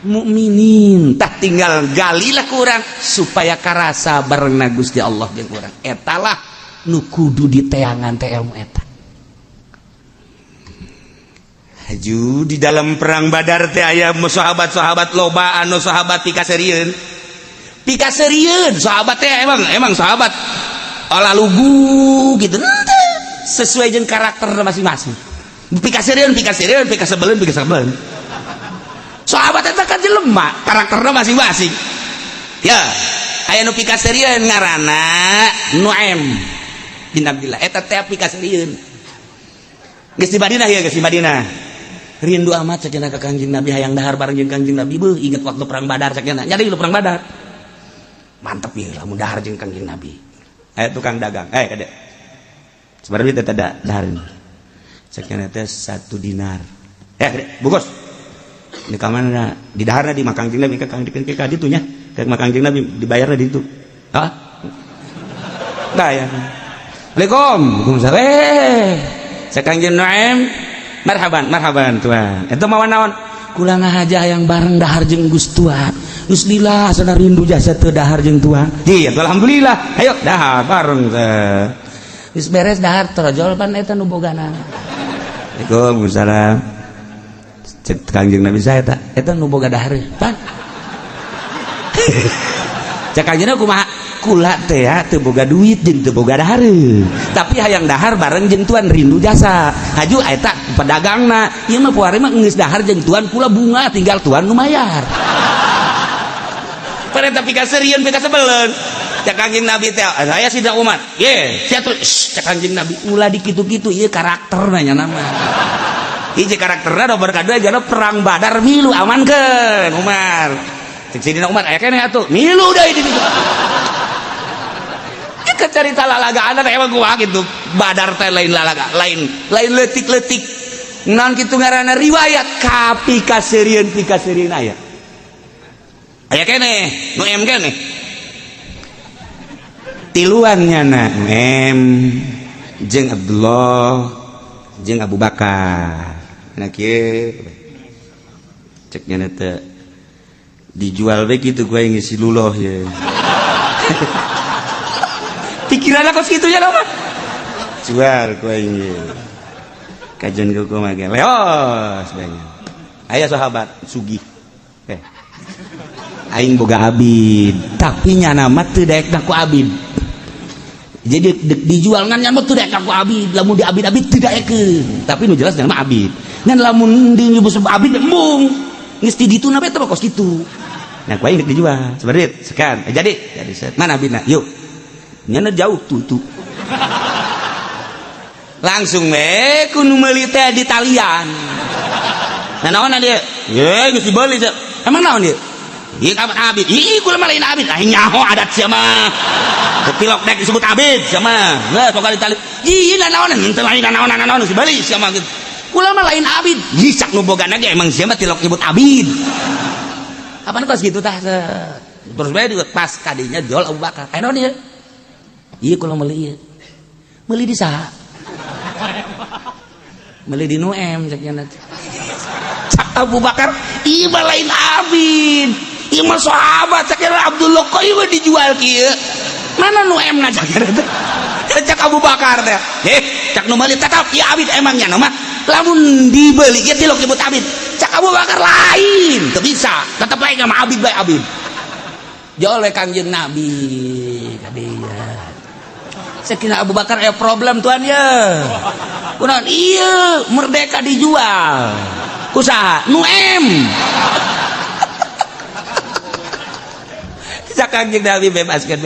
mu'minin. Tah tinggal galilah ku urang supaya karasa barengna Gusti Allah jeung urang. Eta lah nu kudu diteangan teh ilmu eta. Haju di dalam perang Badar teh aya sahabat-sahabat loba anu sahabat pikaseureun sahabat teh emang sahabat olah lugu gitu sesuai jeung karakter masing-masing. Pikaseureun sahabat eta kan jelema karakterna masing-masing ya. Aya nu pikaseureun ngaranna Nuaim bin Abdillah eta teh pikaseureun geus di Madinah ya, geus di Madinah. Rindu amat sakeuna ka Kangjeng Nabi hayang dahar bareng jeung Kangjeng Nabi. Beuh inget waktu perang Badar sakeuna. Jadi lu perang Badar. Mantep ieu lamun dahar jeung Kangjeng Nabi. Aya tukang dagang. Kade. Sabaraha teh ada dahar. Sakeuna teh 1 dinar. Kade, bungkus. Di ka mana? Di daharna di Kangjeng Nabi ka ditu nya. Ka Kangjeng Nabi dibayarna di ditu. Hah? Bayar. Assalamualaikum. Waalaikumsalam. Sakangjeng Nuaim marhaban tuan. Eta mah naon? Kula ngahaja hayang bareng dahar jeung Gus Tuan. Geus lila sadar rindu jasa teu dahar jeung tuan. Ji, alhamdulillah. Ayo dahar bareng teh. geus beres dahar trojol pan eta nu bogana. Waalaikumsalam. Cek Kangjeng Nabi saya eta nu boga dahar pan. Cek Kangjengna kumaha? Kula teh teu boga duit jeung teu boga dahar. Tapi hayang dahar bareng jeung tuan rindu jasa. Haju eta pedagangna, ieu mah puari mah geus dahar jeung tuan kula bunga tinggal tuan nu mayar. Pada tapi kaserian pika sebelen. Cek Kangjeng Nabi teh, saya Sidna Umar. Ye, sia tuh cek Kangjeng Nabi ulah dikitu-kitu ieu karakterna nya nama. Hiji karakterna nomor kadua jana perang Badar milu amankeun Umar. Cek Sidna Umar aya keneh atuh. Milu deui di ditu. Kita cerita lalagaan emang gua gitu. Badar teh lain lalaga, lain leutik-leutik. Naon kitu ngaranna riwayat kapi kaserian aya. Aya keneh, nu em keneh. Tiluan nyana em jeung Abdullah jeung Abu Bakar. Nah kieu cek nyana teh dijual we kitu gue ngisi luloh ya. Pikiranna kos kitu nya mah. Jual gue ini. Kajian kuku mah ge leos banyak. Aya sahabat sugih. Aing boga abid, tapi nyana mah teu daekna ku abid. Jadi dijual ngan nyana teu daekna ku abid, lamun di abid-abid teu daekeun. Tapi nu jelas nyana mah abid. Ngan lamun di nyebut abid embung. Geus di ditu na teh kos kitu. Nah, ku aing dijual. Sebenarnya sekan. Jadi set. Mana abidna? Yuk. Nyana jauh tuh. Langsung we kudu meuli teh di talian. Nah naon dia? Ye, geus dibeli teh. Emang naon dia? Ieu ka abid. Ih, kula mah lain abid. Ah nyaho adat sia mah. Ketilok dek disebut abid sia mah. Nah, sok kali tali. Ih, naon teu lain naon geus dibeli sia mah. Kula mah lain abid. Ih, sak nu bogana ge emang sia mah tilok nyebut abid. Apaan kos gitu tah? Terus bae pas kadinya jual Abu Bakar. Aya naon ieu? Iya kalau meli di saha? Meli di Nuem caknya nanti. Cak Abu Bakar, iya lain abid, iya mah sahabat caknya Abdullah kok iya dijual kieu. Mana Nuem na caknya nanti? Cak Abu Bakar teh, cak nu meli tetap iya abid emangnya nama. Lamun dibeli kieu tilok nyebut abid. Cak Abu Bakar lain, teu bisa, tetap lain sama abid bae abid. Jol Kangjeng Nabi kadieu. Sekina Abu Bakar aya problem tuan ya. Kunaon? Iya, merdeka dijual. Kusaha? Nuem. Cak Kangjeng Nabi bebaskeun.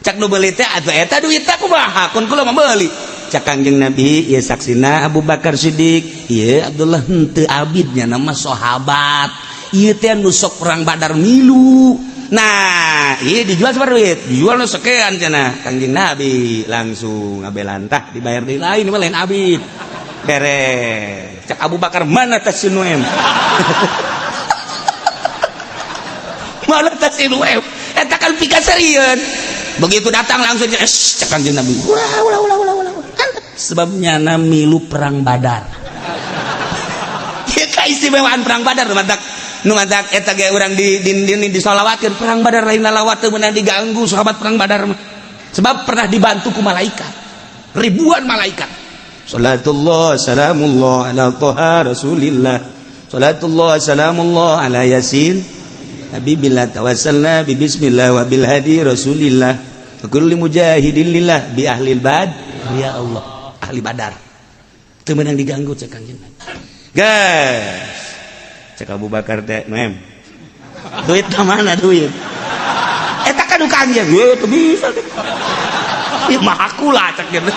Cak nu beuli teh atuh eta duitna kumaha? Kun kula mah meuli. Cak Kangjeng Nabi ieu saksina Abu Bakar Siddiq, ieu Abdullah henteu abidnya nama sahabat. Ieu teh nu sok perang Badar milu. Nah, iya dijual sama duit, dijual lo sekian cina. Kangjeng Nabi langsung ngabelantah dibayar di lain, ini mah lain abid. Beres. Cak Abu Bakar mana tas Nuem? Mana tas Nuem? Eta kan pikaserian. Begitu datang langsung cak Kangjeng Nabi. Ulah. Sebabnya milu perang Badar. Ya keistimewaan perang Badar numadak eta ge urang di disolawatkeun perang Badar lain lalawat teu meunang diganggu sahabat perang Badar mah. Sebab pernah dibantu ku malaikat. Ribuan malaikat. Salatullah salamullah ala Thaha Rasulillah. Salatullah salamullah ala Yasin. Nabi billah tawassalna bi bismillah wa bil hadi Rasulillah. Wa kulli mujahidin lillah bi ahlil bad. Ya Allah, ahli Badar. Teu meunang diganggu cek Kangjeng Nabi. Guys. Cek Abu Bakar teh, Mem. Duit mana duit? Eta kan Kangjeng, ye teu bisa. Ieu mah aku lah cek gitu.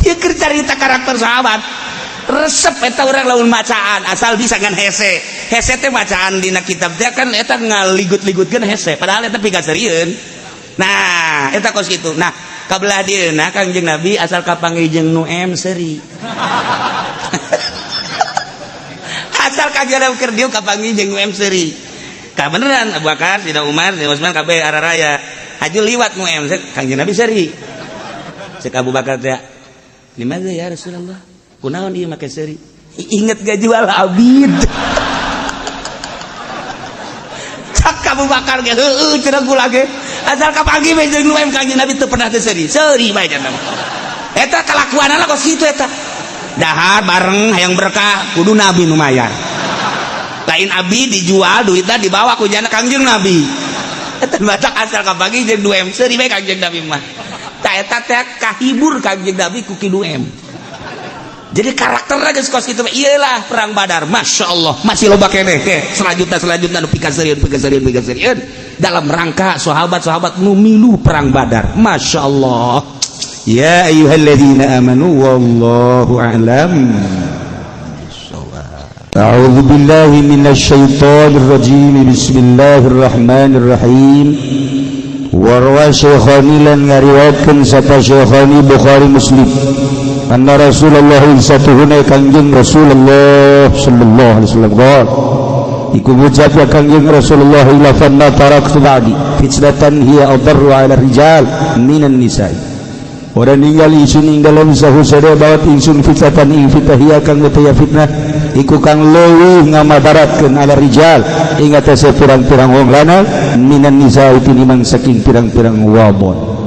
Ieu keur carita karakter sahabat. Resep eta urang lamun macaan, asal bisa ngan hese. Hese teh macaan dina kitab teh kan eta ngaligut-ligutkeun hese, padahal eta pigaseureun. Nah, eta kos kitu. Nah, kabelah dieuna Kangjeng Nabi asal kapanggih jeung Nuem seuri. Asal kagak keur dieu kapanggih jeung Nuem seuri. Ka beneran Abu Bakar, Sidna Umar, Sidna Utsman kabeh araraya. Haju liwat Nuem Kangjeng Nabi seuri. Cek Abu Bakar teh, "Limadza ya Rasulullah? Kunaon ieu make seuri?" Inget gak jual abid. Cak Abu Bakar ge heueuh cenah kula ge. asal kapagi we jeung nu em Kangjeng Nabi teu pernah teu seuri bae cenah eta kelakuanana kos kitu eta dahar bareng hayang berkah kudu Nabi nu mayar lain abdi dijual duitna dibawa ku jana Kangjeng Nabi eta batak asal kapagi jeung nu em seuri bae Kangjeng Nabi mah ta eta teh kahibur Kangjeng Nabi ku kidu em. Jadi karakternya geus kos kitu iyalah perang Badar. Masya Allah masih loba keneh teh selanjutnya nu pikaseurieun dalam rangka sahabat-sahabat nu milu perang Badar. Masya Allah. Ya ayyuhalladzina amanu wallahu a'lam. A'udzu billahi minasy syaithanir rajim. Bismillahirrahmanirrahim. Warwa syekhani lan ngariwayatkeun sapa syekhani Bukhari Muslim anna Rasulullah satuhuna Kangjeng Rasulullah sallallahu alaihi wasallam iku ngucap ya Kangjeng Rasulullah ila fanna taraktu ba'di fitnatan hiya adarru ala rijal minan nisa'i ora ningali isun ing dalem sahu sadaya bawat ingsun fitnatan ing fitnah kang teu fitnah iku kang leuwih ngamadaratkeun ala rijal ing atase pirang-pirang wong lanang minan nisa'i tinimbang saking pirang-pirang wadon.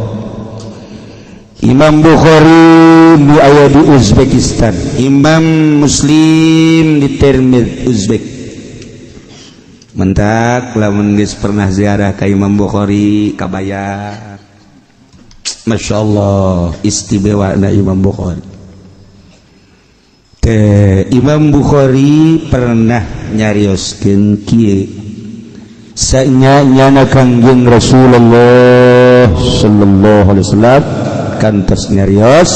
Imam Bukhari di aya di Uzbekistan, Imam Muslim di Termid Uzbek. Mentak lamun geus pernah ziarah ka Imam Bukhari kabayar. Masya Allah istimewa na Imam Bukhari. Imam Bukhari pernah nyarioskeun kieu sanyana Kangjeng Rasulullah sallallahu alaihi wasallam kantos nyarios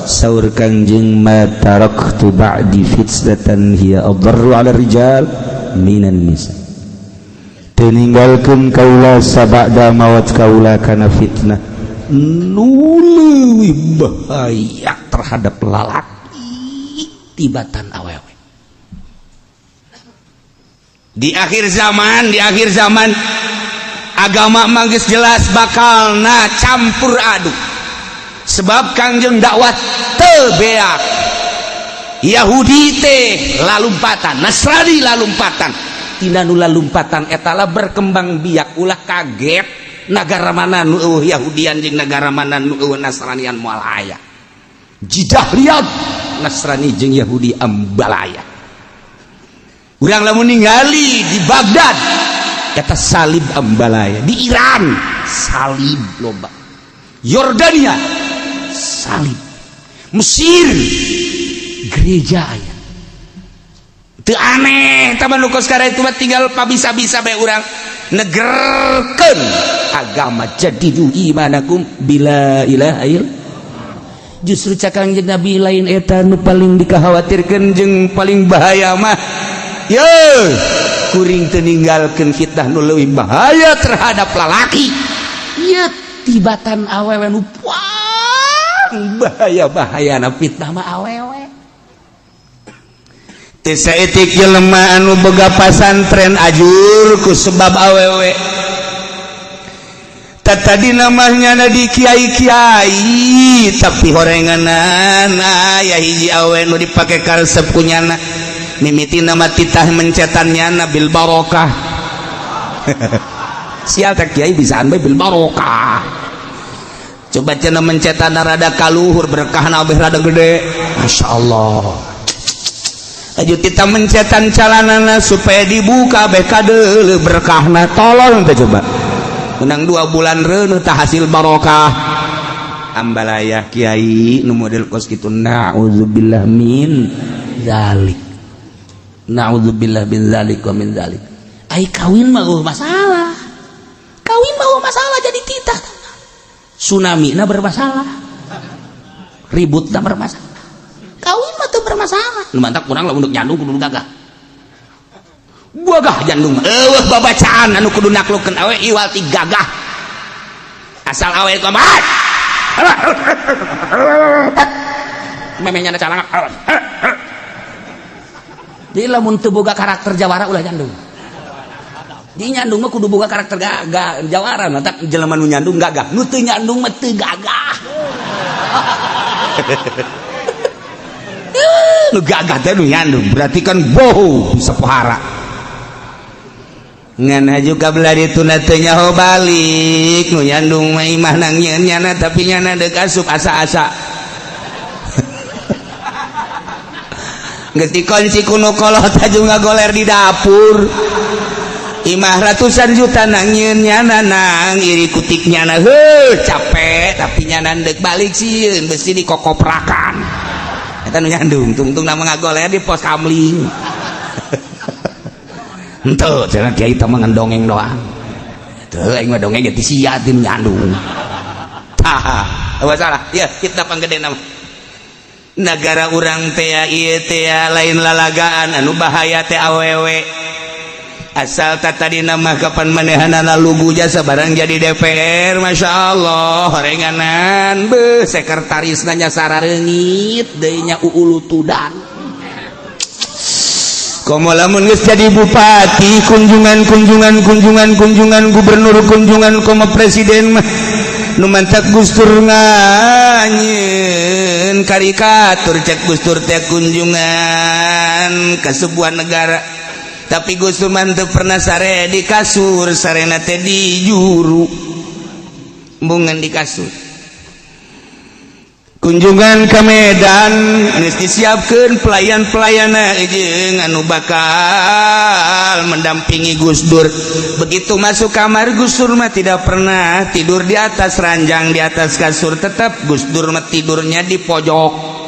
saur Kangjeng ma taraktu ba'di fitnatan hiya adarru 'ala rijal minan nisa teu ninggalkeun kaula sabada mawat kaula kana fitnah nu leuwih bahaya terhadap lalaki tibatan awewe di akhir zaman agama manggis jelas bakalna campur aduk sebab Kangjeng dakwah teu beak Yahudi teh lalumpatan Nasrani lalumpatan tina nu lalumpatan etala berkembang biak ulah kaget negara mana nu Yahudian jeung negara mana nu Nasranian moal aya jidah liat Nasrani jeung Yahudi ambalaya urang lamun ningali di Baghdad eta salib ambalaya di Iran salib loba Yordania salib Mesir gereja aya teu aneh taman nu kos karaya itu mah tinggal pabisa-bisa bae urang negerkeun agama jadidu imanakum bila ilaha illallah justru Kangjeng Nabi lain eta nu paling dikhawatirkeun jeung paling bahaya mah ye kuring teu ninggalkeun fitnah nu leuwih bahaya terhadap lalaki ieu tibatan awewe nu bahaya-bahayana fitnah mah awewe teu saeutik jelema anu boga pasantren ajur ku sebab awewe tadi namanya di kiai-kiai tapi horenganan aya hiji awe nu dipake karesep kunyana mimiti nama titah mencetannya bil barokah sial tak kiai bisaan bae bil barokah coba cenah mencetan rada kaluhur berkahna abeh rada gede masyaallah aju titah mencetan calanana supaya dibuka abeh kadeuleu berkahna tolong teh coba menang 2 bulan reuneuh tah hasil barokah ambalaya kiai nu model kos kitu naudzubillah min zalik naudzubillah min zalik wa min zalik ai kawin mah masalah jadi titah tsunami na bermasalah ribut na bermasalah kawin mah teu bermasalah nu mantak urang lamun nyandung kudu gagah gagah jandung eueuh babacaan anu kudu naklukkeun awe iwal ti gagah asal awe komat memenya na calangak di lamun teu boga karakter jawara ulah nyandung di nyandung mah kudu boga karakter gagah jawara mantap jelema nu nyandung gagah nu teu nyandung mah teu gagah nu gagah teh nu nyandung berarti kan boho bisa pohara ngan haju kabla dituna teu nyaho balik nu nyandung mah imah nang nyeun nyana tapi nyana deuk asup asa-asa geus dikunci kuno kolot haju ngagoler di dapur imah ratusan juta nang nyeun nyana nang iri kutik nyana heuh capek tapi nyana deuk balik sieun besi dikokoprakan eta nu nyandung tungtung na ngagoler di pos kamling ente cenah kiai teh mah dongeng doang teu aing mah dongeng geus sia teh nyandung tah salah ya kita panggede nama negara urang teh ieu teh lain lalagaan anu bahaya teh awewe asal tadina mah kapan manehanana lugu jasa barang jadi DPR Masya Allah horenganan beuh sekretarisna nya sarareungit deui nya uulutudan komo lamun geus jadi bupati kunjungan gubernur kunjungan komo presiden mah nu mantak Gustur nganyeun karikatur cek Gustur teh kunjungan ke sebuah negara tapi Gustur mah teu pernah sare di kasur sarena teh di juru bungan di kasur kunjungan ke Medan geus disiapkeun pelayan-pelayana jeung anu bakal mendampingi Gus Dur. Begitu masuk kamar Gus Dur mah tidak pernah tidur di atas ranjang di atas kasur, tetap Gus Dur mah tidurnya di pojok.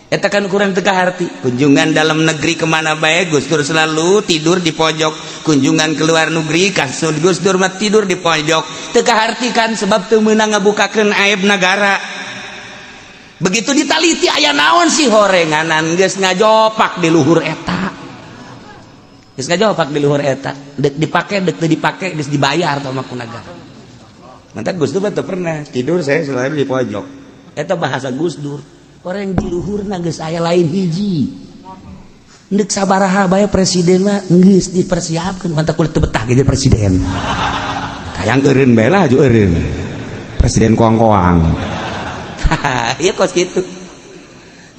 Eta kan kurang teu kaharti. Kunjungan dalam negeri kemana bae Gus Dur selalu tidur di pojok. Kunjungan ke luar negeri kasur Gus Dur mah tidur di pojok. Teu kaharti kan sebab teu meunang ngabukakeun aib negara. Begitu ditaliti aya naon sih horenganan geus ngajopak di luhur eta. Geus ngajopak di luhur eta. Dek dipake dek teu dipake geus dibayar sama ku negara. Mantan Gus Dur teu pernah tidur saya selalu di pojok. Eta bahasa Gus Dur. Orang di luhurna geus aya lain hiji. Ndek sabaraha bae presiden mah geus dipersiapkeun mantap kulit teu betah jadi presiden. Kayang eureun bae lah aju eureun. Presiden koang-koang. Iya kos gitu.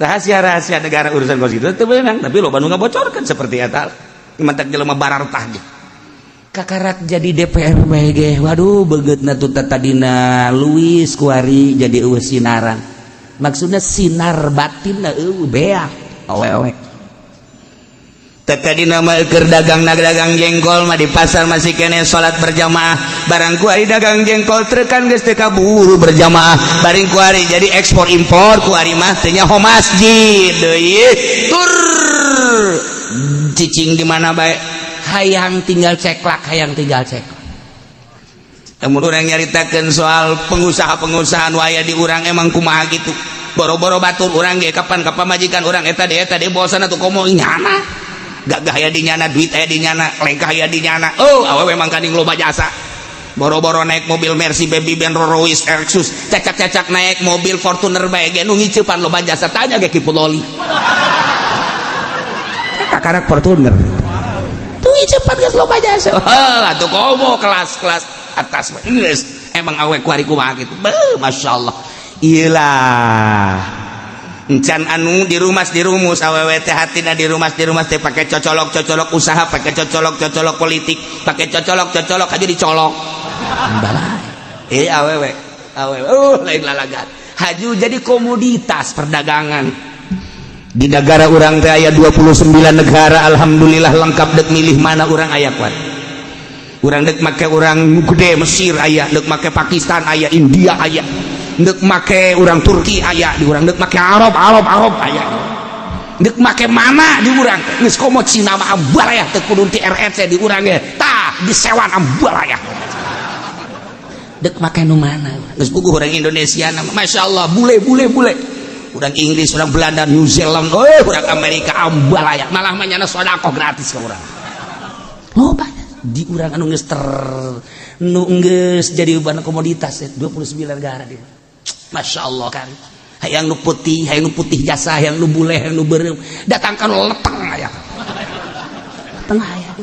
Rahasia-rahasia negara urusan kos gitu teu beunang, tapi loba nu ngabocorkeun seperti eta. Mantak jelema barartah ge. Kakarak jadi DPR bae ge. Waduh begeutna tuh tadina Luis Kuari jadi eueuh sinaran. Maksudnya sinar batinna eueuh beak awewe. Tadi nama keur dagang jengkol mah di pasar masih kene salat berjamaah barang kuari dagang jengkol trekan geus teu kaburu berjamaah bareng kuari jadi ekspor impor kuari mah teh nyaho masjid deui tur cicing di mana bae hayang tinggal ceklak lamun urang nyaritakeun soal pengusaha-pengusaha nu aya di urang emang kumaha gitu boro-boro batur urang ge kapan majikan urang eta de bosan atuh komo nyana gagah aya di nyana duit aya di nyana lengkah aya di nyana oh awewe mang kanding loba jasa boro-boro naik mobil Mercy Baby Ben Rolls Lexus cacak-cacak naik mobil Fortuner bae ge nu ngiceupan loba jasa tanya ge Kipu Loli kakarak Fortuner tuh ngiceupan geus loba jasa atuh komo kelas-kelas atas geus emang awewe kuari kumaha kitu masyaallah iyalah encan anu dirumas awewe teh hatina dirumas teh pakai cocolok usaha pakai cocolok politik pakai cocolok aja dicolok awewe lain lalagan haju jadi komoditas perdagangan di negara urang teh aya 29 negara alhamdulillah lengkap dek milih mana urang aya kuat urang dek make urang gede Mesir aya dek make Pakistan aya India aya dek make urang Turki aya di urang dek make Arab aya dek make mana di urang geus komo Cina mah ambal aya teu kudu ti RRC di urang ge tah disewan ambal aya dek make nu mana geus puguh urang Indonesia na masyaallah bule urang Inggris urang Belanda New Zealand urang Amerika ambal aya malah mah nyana sedekah gratis ka urang loba di urang anu geus jadi bahan komoditas 29 negara di Masya Allah kan hayang nu putih jasa hayang nu bule hayang nu beureum datangkan leteng aya tengah aya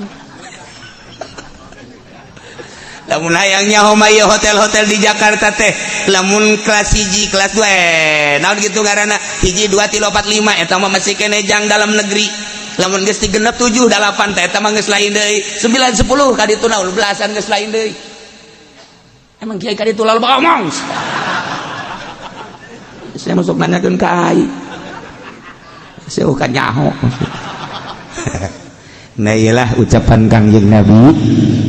lamun hayang nyaho mah hotel-hotel di Jakarta teh lamun kelas 1 kelas 2 naon gitu ngaranna 1 2 3 4 5 eta mah masih kene jang dalam negeri lamun geus ti genep 7 8 teh eta mah geus lain deui 9 10 ka ditu na belasan geus lain deui emang kiai ka ditu loba ngomong saya masuk nanyakeun ka ai saya bukan nyaho nah iyalah ucapan Kangjeng Nabi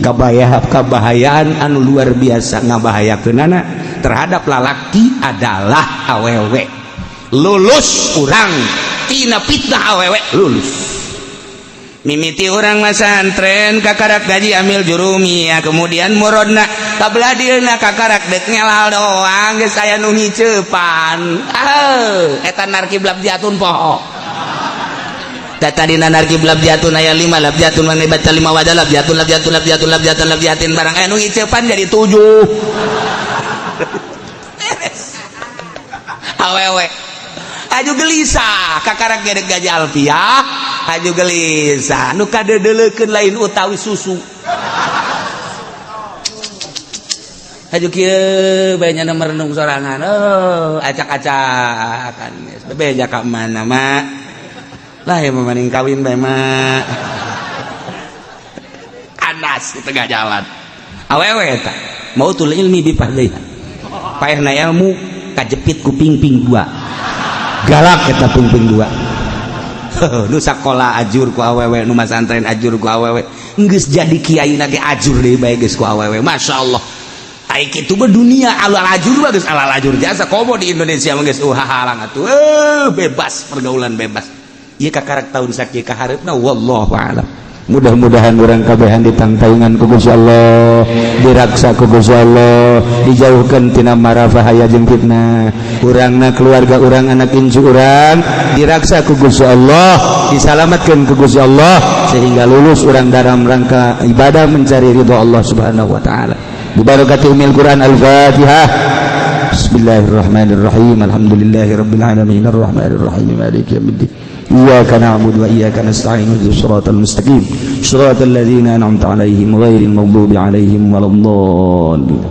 kabahayaan anu luar biasa ngabahayakeunana terhadap lalaki adalah awewe lulus urang tina fitnah awewe lulus mimiti urang masantren kakarak gaji amil jurumiyah kemudian murodna kabladieuna kakarak dek ngelal doang geus aya nu ngiceupan eta narkiblab jatun poho tadina narkiblab jatun aya 5 labjatun mane baca 5 wadah labjatun barang aya nu ngiceupan jadi 7 awewe aju gelisah kakarak gedeg gaji alfiah aju gelisah nu kadedelekeun lain utawi susu aju kieu bae nya merenung sorangan acak-acakan bebeja ka mana mak lah ya mamaning kawin bae mak kanas di tengah jalan awewe eta mau tul ilmi bifadliha paehna ilmu kajepit ku ping-ping 2 galak eta ping-ping 2 nu sakola ajur ku awewe nu masantren ajur ku awewe geus jadi kiai na ge ajur deui bae geus ku awewe masyaallah ai kitu mah dunia alal ajur mah geus alal ajur jasa komo di Indonesia mah geus hahalang atuh bebas pergaulan bebas ieu kakarak taun sakieu ka hareupna wallahu a'lam mudah-mudahan orang kabehan ditangtaingan ku Gusti Allah diraksa ku Gusti Allah dijauhkeun tina mara bahaya jeung fitnah urangna keluarga urang anak incu urang diraksa ku Gusti Allah disalamatkeun ku Gusti Allah sehingga lulus urang dalam rangka ibadah mencari ridha Allah Subhanahu wa taala bi barakati umil Quran al-Fatihah bismillahirrahmanirrahim alhamdulillahirabbil alamin arrahmanir rahim maliki yaumiddin إياك نعبد وإياك نستعين اهدنا الصراط المستقيم صراط الذين أنعمت عليهم غير المغضوب عليهم ولا الضالين